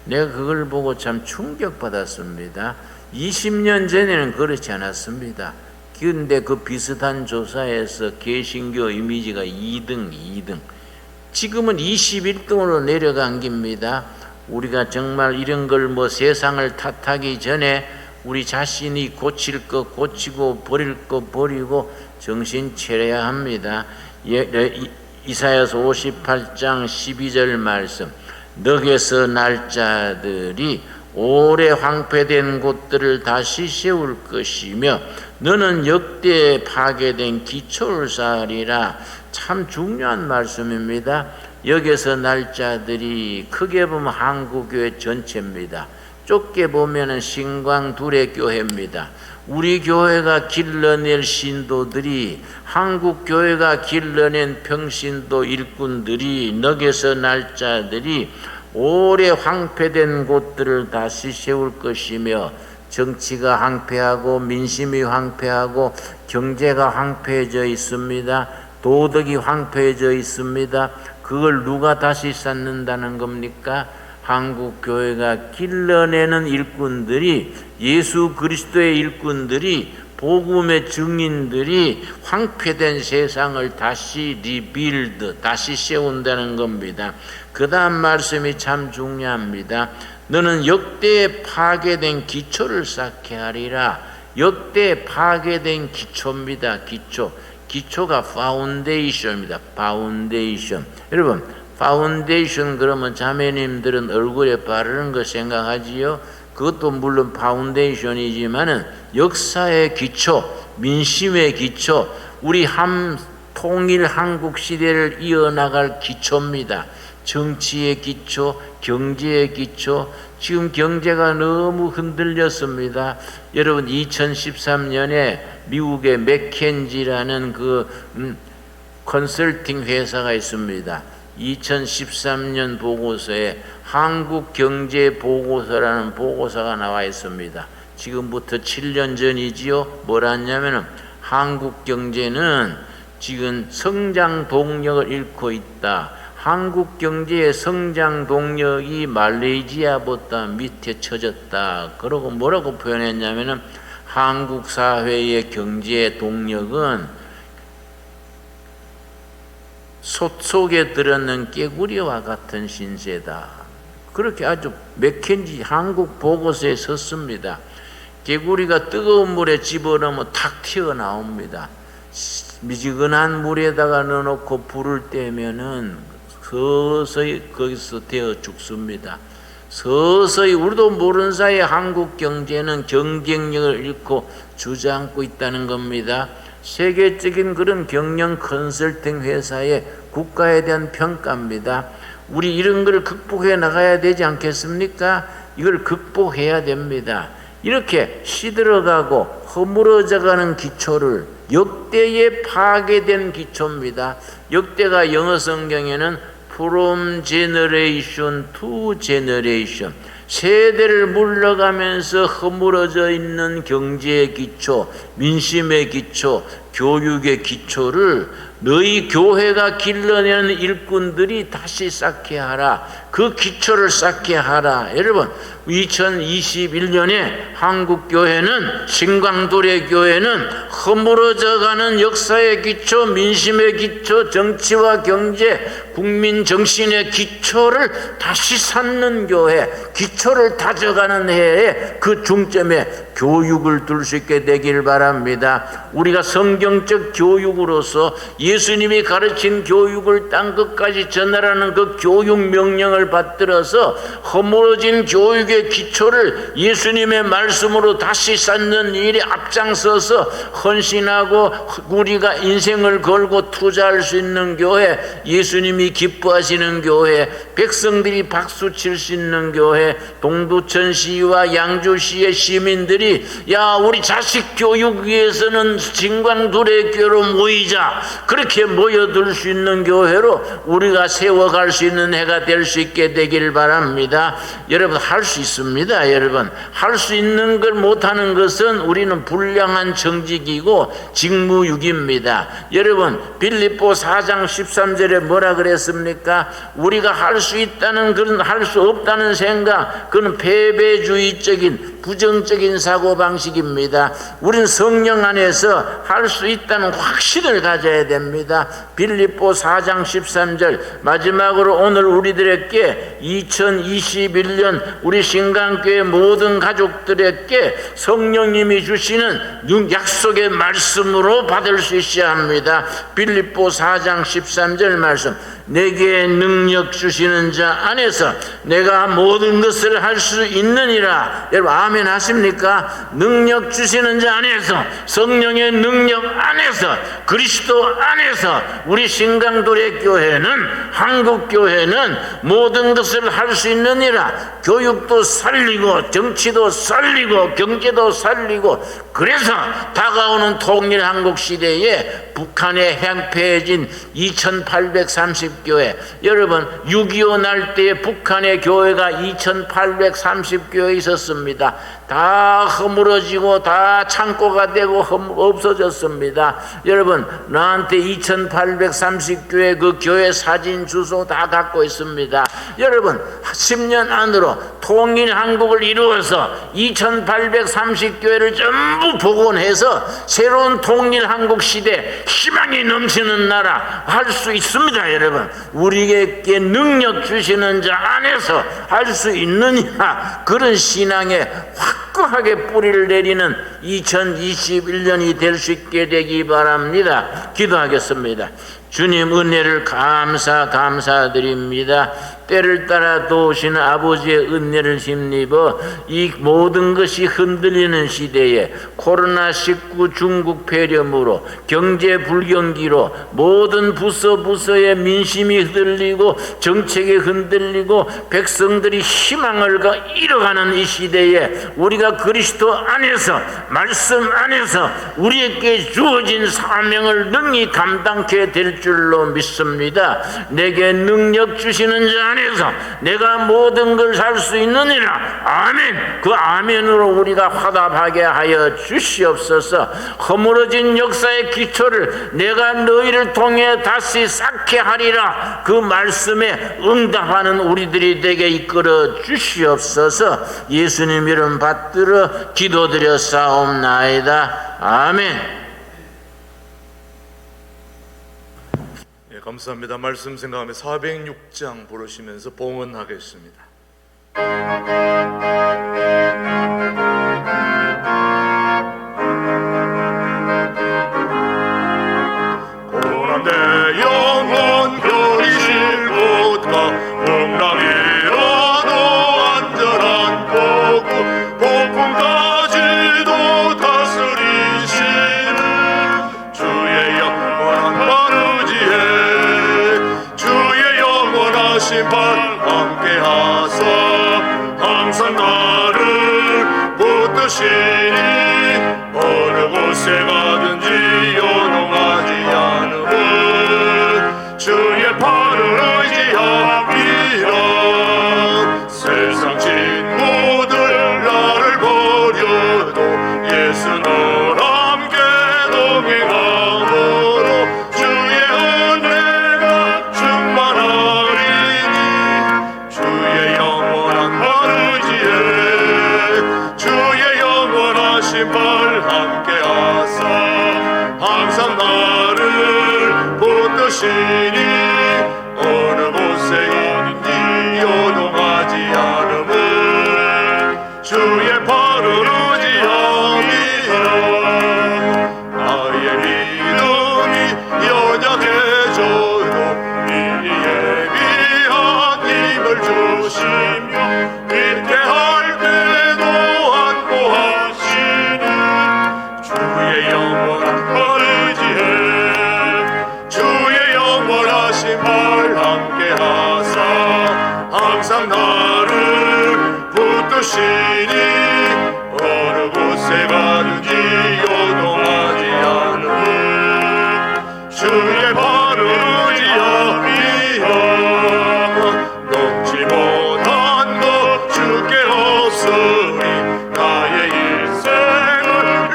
내가 그걸 보고 참 충격받았습니다. 20년 전에는 그렇지 않았습니다. 그런데 그 비슷한 조사에서 개신교 이미지가 2등. 지금은 21등으로 내려간 겁니다. 우리가 정말 이런 걸 뭐 세상을 탓하기 전에 우리 자신이 고칠 것 고치고 버릴 것 버리고 정신 차려야 합니다. 이사야서 58장 12절 말씀, 너게서 날 자들이 오래 황폐된 곳들을 다시 세울 것이며 너는 역대 파괴된 기초를 쌓으리라. 참 중요한 말씀입니다. 여기서 날 자들이 크게 보면 한국교회 전체입니다. 좁게 보면 신광 둘의 교회입니다. 우리 교회가 길러낼 신도들이, 한국 교회가 길러낸 평신도 일꾼들이, 너게서 날 자들이 오래 황폐된 곳들을 다시 세울 것이며, 정치가 황폐하고 민심이 황폐하고 경제가 황폐해져 있습니다. 도덕이 황폐해져 있습니다. 그걸 누가 다시 쌓는다는 겁니까? 한국 교회가 길러내는 일꾼들이, 예수 그리스도의 일꾼들이, 복음의 증인들이 황폐된 세상을 다시 리빌드, 다시 세운다는 겁니다. 그 다음 말씀이 참 중요합니다. 너는 역대에 파괴된 기초를 쌓게 하리라. 역대에 파괴된 기초입니다. 기초가 파운데이션입니다. 파운데이션. 여러분, 파운데이션 그러면 자매님들은 얼굴에 바르는 거 생각하지요? 그것도 물론 파운데이션이지만은 역사의 기초, 민심의 기초, 우리 통일 한국 시대를 이어나갈 기초입니다. 정치의 기초, 경제의 기초. 지금 경제가 너무 흔들렸습니다. 여러분, 2013년에 미국의 맥켄지라는 컨설팅 회사가 있습니다. 2013년 보고서에 한국경제보고서라는 보고서가 나와 있습니다. 지금부터 7년 전이지요. 뭐라냐면은 한국 경제는 지금 성장 동력을 잃고 있다. 한국 경제의 성장 동력이 말레이시아보다 밑에 처졌다. 그러고 뭐라고 표현했냐면은 한국 사회의 경제 동력은 솥 속에 들었는 깨구리와 같은 신세다. 그렇게 아주 맥켄지 한국 보고서에 썼습니다. 개구리가 뜨거운 물에 집어넣으면 탁 튀어나옵니다. 미지근한 물에다가 넣어놓고 불을 떼면은 서서히 거기서 되어 죽습니다. 서서히 우리도 모르는 사이에 한국 경제는 경쟁력을 잃고 주저앉고 있다는 겁니다. 세계적인 그런 경영 컨설팅 회사의 국가에 대한 평가입니다. 우리 이런 걸 극복해 나가야 되지 않겠습니까? 이걸 극복해야 됩니다. 이렇게 시들어가고 허물어져가는 기초를, 역대에 파괴된 기초입니다. 역대가 영어 성경에는 from generation to generation, 세대를 물러가면서 허물어져 있는 경제의 기초, 민심의 기초, 교육의 기초를 너희 교회가 길러내는 일꾼들이 다시 쌓게 하라. 그 기초를 쌓게 하라. 여러분, 2021년에 한국교회는, 신광도래 교회는 허물어져가는 역사의 기초, 민심의 기초, 정치와 경제, 국민 정신의 기초를 다시 쌓는 교회, 기초를 다져가는 해에 그 중점에 교육을 둘 수 있게 되길 바랍니다. 우리가 성경적 교육으로서 예수님이 가르친 교육을 땅 끝까지 전하라는 그 교육 명령을 받들어서 허물어진 교육의 기초를 예수님의 말씀으로 다시 쌓는 일에 앞장서서 헌신하고 우리가 인생을 걸고 투자할 수 있는 교회, 예수님이 기뻐하시는 교회, 백성들이 박수 칠 수 있는 교회, 동두천시와 양주시의 시민들이 야, 우리 자식 교육 위해서는 진광두레교로 모이자, 그렇게 모여들 수 있는 교회로 우리가 세워갈 수 있는 해가 될 수 있게 되길 바랍니다. 여러분, 할 수 있습니다. 여러분, 할 수 있는 걸 못하는 것은 우리는 불량한 정직이고 직무유기입니다. 여러분, 빌립보 4장 13절에 뭐라 그랬습니까? 우리가 할 수 있다는, 그런 할 수 없다는 생각, 그건 패배주의적인 부정적인 사고방식입니다. 우린 성령 안에서 할 수 있다는 확신을 가져야 됩니다. 빌립보 4장 13절 마지막으로 오늘 우리들에게 2021년 우리 신강교회 모든 가족들에게 성령님이 주시는 약속의 말씀으로 받을 수 있어야 합니다. 빌립보 4장 13절 말씀, 내게 능력 주시는 자 안에서 내가 모든 것을 할 수 있느니라. 여러분 아멘 하십니까? 능력 주시는 자 안에서, 성령의 능력 안에서, 그리스도 안에서 우리 신강도래 교회는, 한국교회는 모든 것을 할 수 있느니라. 교육도 살리고 정치도 살리고 경제도 살리고. 그래서 다가오는 통일한국 시대에 북한에 행패해진 2830교회, 여러분 6.25 날 때에 북한의 교회가 2830교회 있었습니다. 다 허물어지고 다 창고가 되고 없어졌습니다. 여러분 나한테 2830교회 그 교회 사진 주소 다 갖고 있습니다. 여러분 10년 안으로 통일한국을 이루어서 2830교회를 전부 복원해서 새로운 통일한국 시대 희망이 넘치는 나라 할 수 있습니다. 여러분 우리에게 능력 주시는 자 안에서 할 수 있느냐, 그런 신앙에 확고하게 뿌리를 내리는 2021년이 될 수 있게 되기 바랍니다. 기도하겠습니다. 주님 은혜를 감사드립니다. 때를 따라 도우시는 아버지의 은혜를 힘입어 이 모든 것이 흔들리는 시대에 코로나19 중국 폐렴으로 경제 불경기로 모든 부서의 민심이 흔들리고 정책이 흔들리고 백성들이 희망을 잃어가는 이 시대에 우리가 그리스도 안에서, 말씀 안에서 우리에게 주어진 사명을 능히 감당케 될 줄로 믿습니다. 내게 능력 주시는 자 안에서 내가 모든 걸 살 수 있느니라. 아멘. 그 아멘으로 우리가 화답하게 하여 주시옵소서. 허물어진 역사의 기초를 내가 너희를 통해 다시 쌓게 하리라. 그 말씀에 응답하는 우리들이 되게 이끌어 주시옵소서. 예수님 이름 받들어 기도드려 싸움나이다. 아멘. 감사합니다. 말씀 생각하며 406장 부르시면서 봉헌하겠습니다. 고난 내 영혼 버리실 곳과 풍랑이라도 안전한 포구, 폭풍까지도 다스리시는 주의 영원한 바르지에 주의 영원하신 발 함께하사 항상 나를 붙드시니 어느 곳에 가든지 요동하지 않음은 주의 팔을 의지함이라. 세상 친구들 나를 버려도 예수 너와 함께 동행함으로 주의 은혜가 충만하리니 주의 영원한 바르지에 주의 영원하신 발 함께하사 항상 나를 붙드시니 어느 곳에 있는지 요동하지 않음은 주의 발을 의지함이라. 나의 믿음이 연약해져도 미리 예비한 힘을 주시며 위태할 때도 안보하시는 주의 영원한 바르지에 주의 영원하신 발 함께하사 항상 나를 붙드시니 어느 곳에 가든지 요동하지 않음은 주의 발을 의지함이라. 넘지 못한 것 주께 없으니 나의 일생을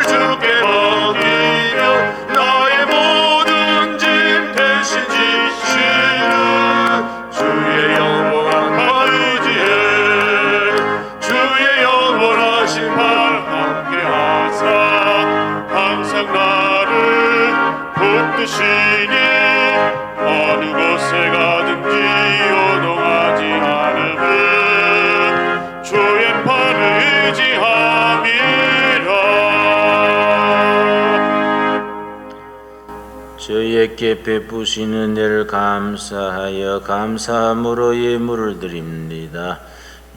주께 맡기며 나의 모든 짐 대신 지시는 주의 영원한 바르지에 주의 영원하신 발 우리에게 베푸시는 은혜를 감사하여 감사함으로 예물을 드립니다.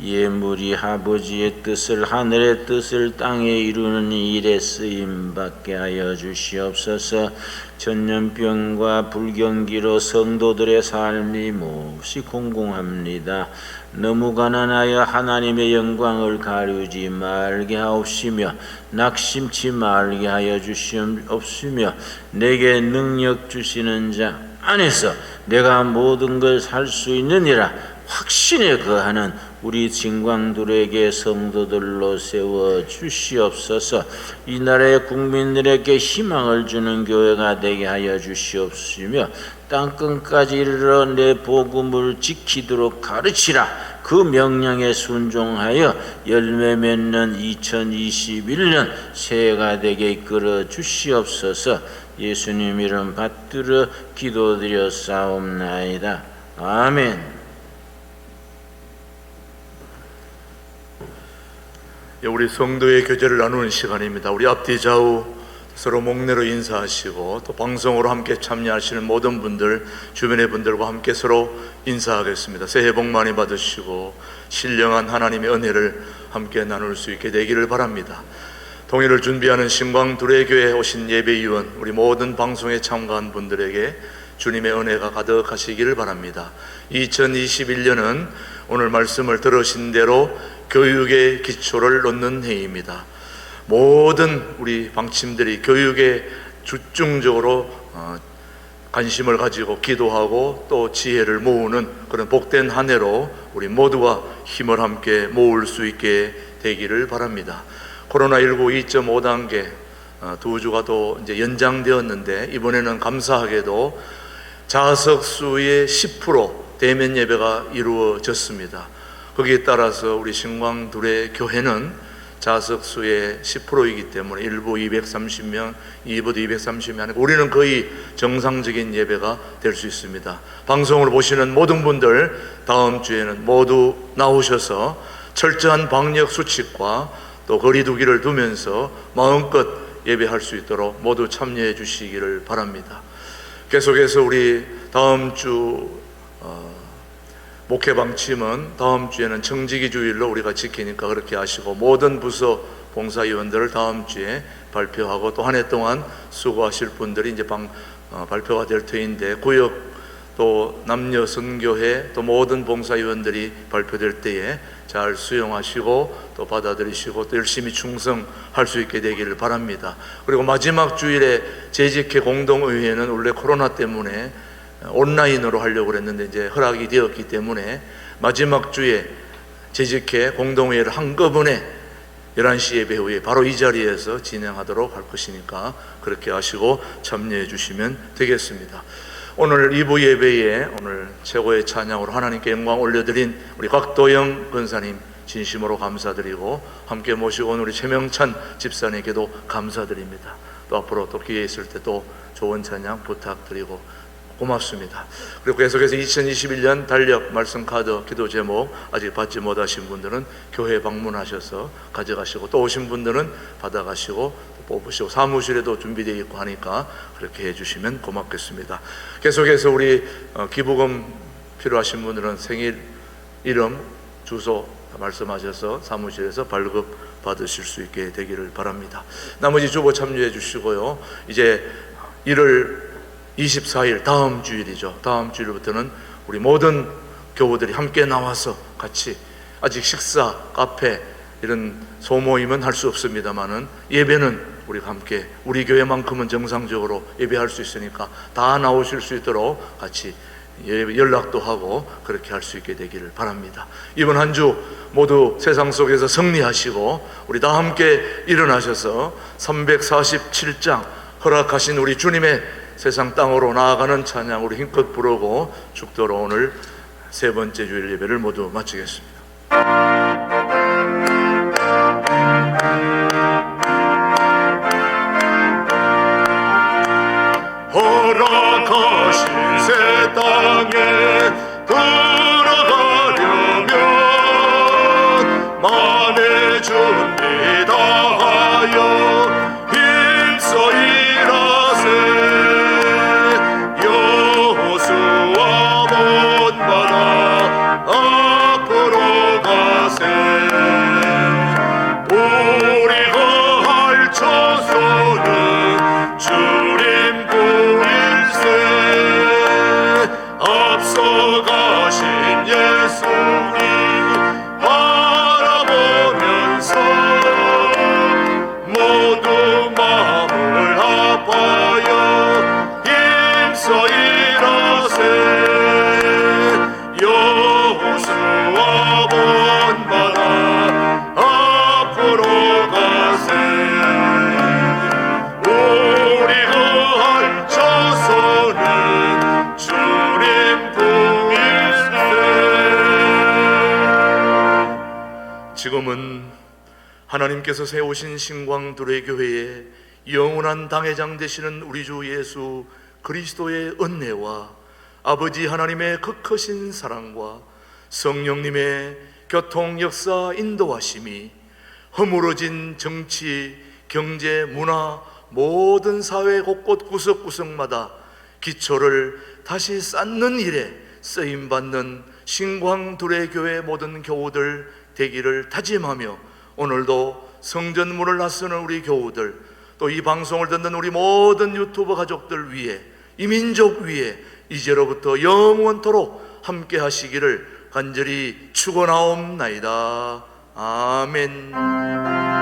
예물이 아버지의 뜻을 하늘의 뜻을 땅에 이루는 일에 쓰임받게 하여 주시옵소서. 전염병과 불경기로 성도들의 삶이 몹시 공공합니다. 너무 가난하여 하나님의 영광을 가르지 말게 하옵시며 낙심치 말게 하여 주시옵시며 내게 능력 주시는 자 안에서 내가 모든 걸 살 수 있느니라 확신에 거하는 우리 진광들에게 성도들로 세워 주시옵소서. 이 나라의 국민들에게 희망을 주는 교회가 되게 하여 주시옵시며 땅끝까지 이르러 내 복음을 지키도록 가르치라. 그 명령에 순종하여 열매 맺는 2021년 새해가 되게 이끌어 주시옵소서. 예수님 이름 받들어 기도드려 싸움나이다. 아멘. 우리 성도의 교제를 나누는 시간입니다. 우리 앞뒤 좌우 서로 목례로 인사하시고 또 방송으로 함께 참여하시는 모든 분들, 주변의 분들과 함께 서로 인사하겠습니다. 새해 복 많이 받으시고 신령한 하나님의 은혜를 함께 나눌 수 있게 되기를 바랍니다. 통일을 준비하는 신광두레교회에 오신 예배위원, 우리 모든 방송에 참가한 분들에게 주님의 은혜가 가득하시기를 바랍니다. 2021년은 오늘 말씀을 들으신 대로 교육의 기초를 놓는 해입니다. 모든 우리 방침들이 교육에 집중적으로 관심을 가지고 기도하고 또 지혜를 모으는 그런 복된 한 해로 우리 모두가 힘을 함께 모을 수 있게 되기를 바랍니다. 코로나19 2.5단계 두 주가 또 이제 연장되었는데 이번에는 감사하게도 좌석 수의 10% 대면 예배가 이루어졌습니다. 거기에 따라서 우리 신광두레 교회는 좌석 수의 10%이기 때문에 1부 230명, 2부도 230명 아니고 우리는 거의 정상적인 예배가 될 수 있습니다. 방송을 보시는 모든 분들 다음 주에는 모두 나오셔서 철저한 방역 수칙과 또 거리 두기를 두면서 마음껏 예배할 수 있도록 모두 참여해 주시기를 바랍니다. 계속해서 우리 다음 주 목회 방침은 다음 주에는 청지기 주일로 우리가 지키니까 그렇게 하시고 모든 부서 봉사위원들을 다음 주에 발표하고 또 한 해 동안 수고하실 분들이 이제 발표가 될 터인데 구역 또 남녀 선교회 또 모든 봉사위원들이 발표될 때에 잘 수용하시고 또 받아들이시고 또 열심히 충성할 수 있게 되기를 바랍니다. 그리고 마지막 주일에 재직회 공동의회는 원래 코로나 때문에 온라인으로 하려고 그랬는데 이제 허락이 되었기 때문에 마지막 주에 재직회 공동회의를 한꺼번에 11시 예배 후에 바로 이 자리에서 진행하도록 할 것이니까 그렇게 하시고 참여해 주시면 되겠습니다. 오늘 2부 예배에 오늘 최고의 찬양으로 하나님께 영광 올려드린 우리 곽도영 권사님 진심으로 감사드리고 함께 모시고 온 우리 최명찬 집사님께도 감사드립니다. 또 앞으로 또 기회 있을 때 또 좋은 찬양 부탁드리고 고맙습니다. 그리고 계속해서 2021년 달력 말씀 카드 기도 제목 아직 받지 못하신 분들은 교회 방문하셔서 가져가시고 또 오신 분들은 받아가시고 뽑으시고 사무실에도 준비되어 있고 하니까 그렇게 해주시면 고맙겠습니다. 계속해서 우리 기부금 필요하신 분들은 생일, 이름, 주소 말씀하셔서 사무실에서 발급 받으실 수 있게 되기를 바랍니다. 나머지 주보 참여해 주시고요. 이제 1월 24일 다음 주일이죠. 다음 주일부터는 우리 모든 교우들이 함께 나와서 같이 아직 식사, 카페 이런 소모임은 할 수 없습니다만은 예배는 우리가 함께 우리 교회만큼은 정상적으로 예배할 수 있으니까 다 나오실 수 있도록 같이 연락도 하고 그렇게 할 수 있게 되기를 바랍니다. 이번 한 주 모두 세상 속에서 승리하시고 우리 다 함께 일어나셔서 347장 허락하신 우리 주님의 세상 땅으로 나아가는 찬양으로 힘껏 부르고 죽도록 오늘 세 번째 주일 예배를 모두 마치겠습니다. 허락하신 새 땅에 들어가려면 만에 준비 다하여 힘써 일하세. 지금은 하나님께서 세우신 신광두레 교회에 영원한 당회장 되시는 우리 주 예수 그리스도의 은혜와 아버지 하나님의 그 크신 사랑과 성령님의 교통 역사 인도하심이 허물어진 정치, 경제, 문화 모든 사회 곳곳 구석구석마다 기초를 다시 쌓는 일에 쓰임받는 신광두레 교회 모든 교우들 되기를 다짐하며 오늘도 성전문을 나서는 우리 교우들, 또 이 방송을 듣는 우리 모든 유튜버 가족들 위해, 이 민족 위해 이제로부터 영원토록 함께 하시기를 간절히 축원하옵나이다. 아멘.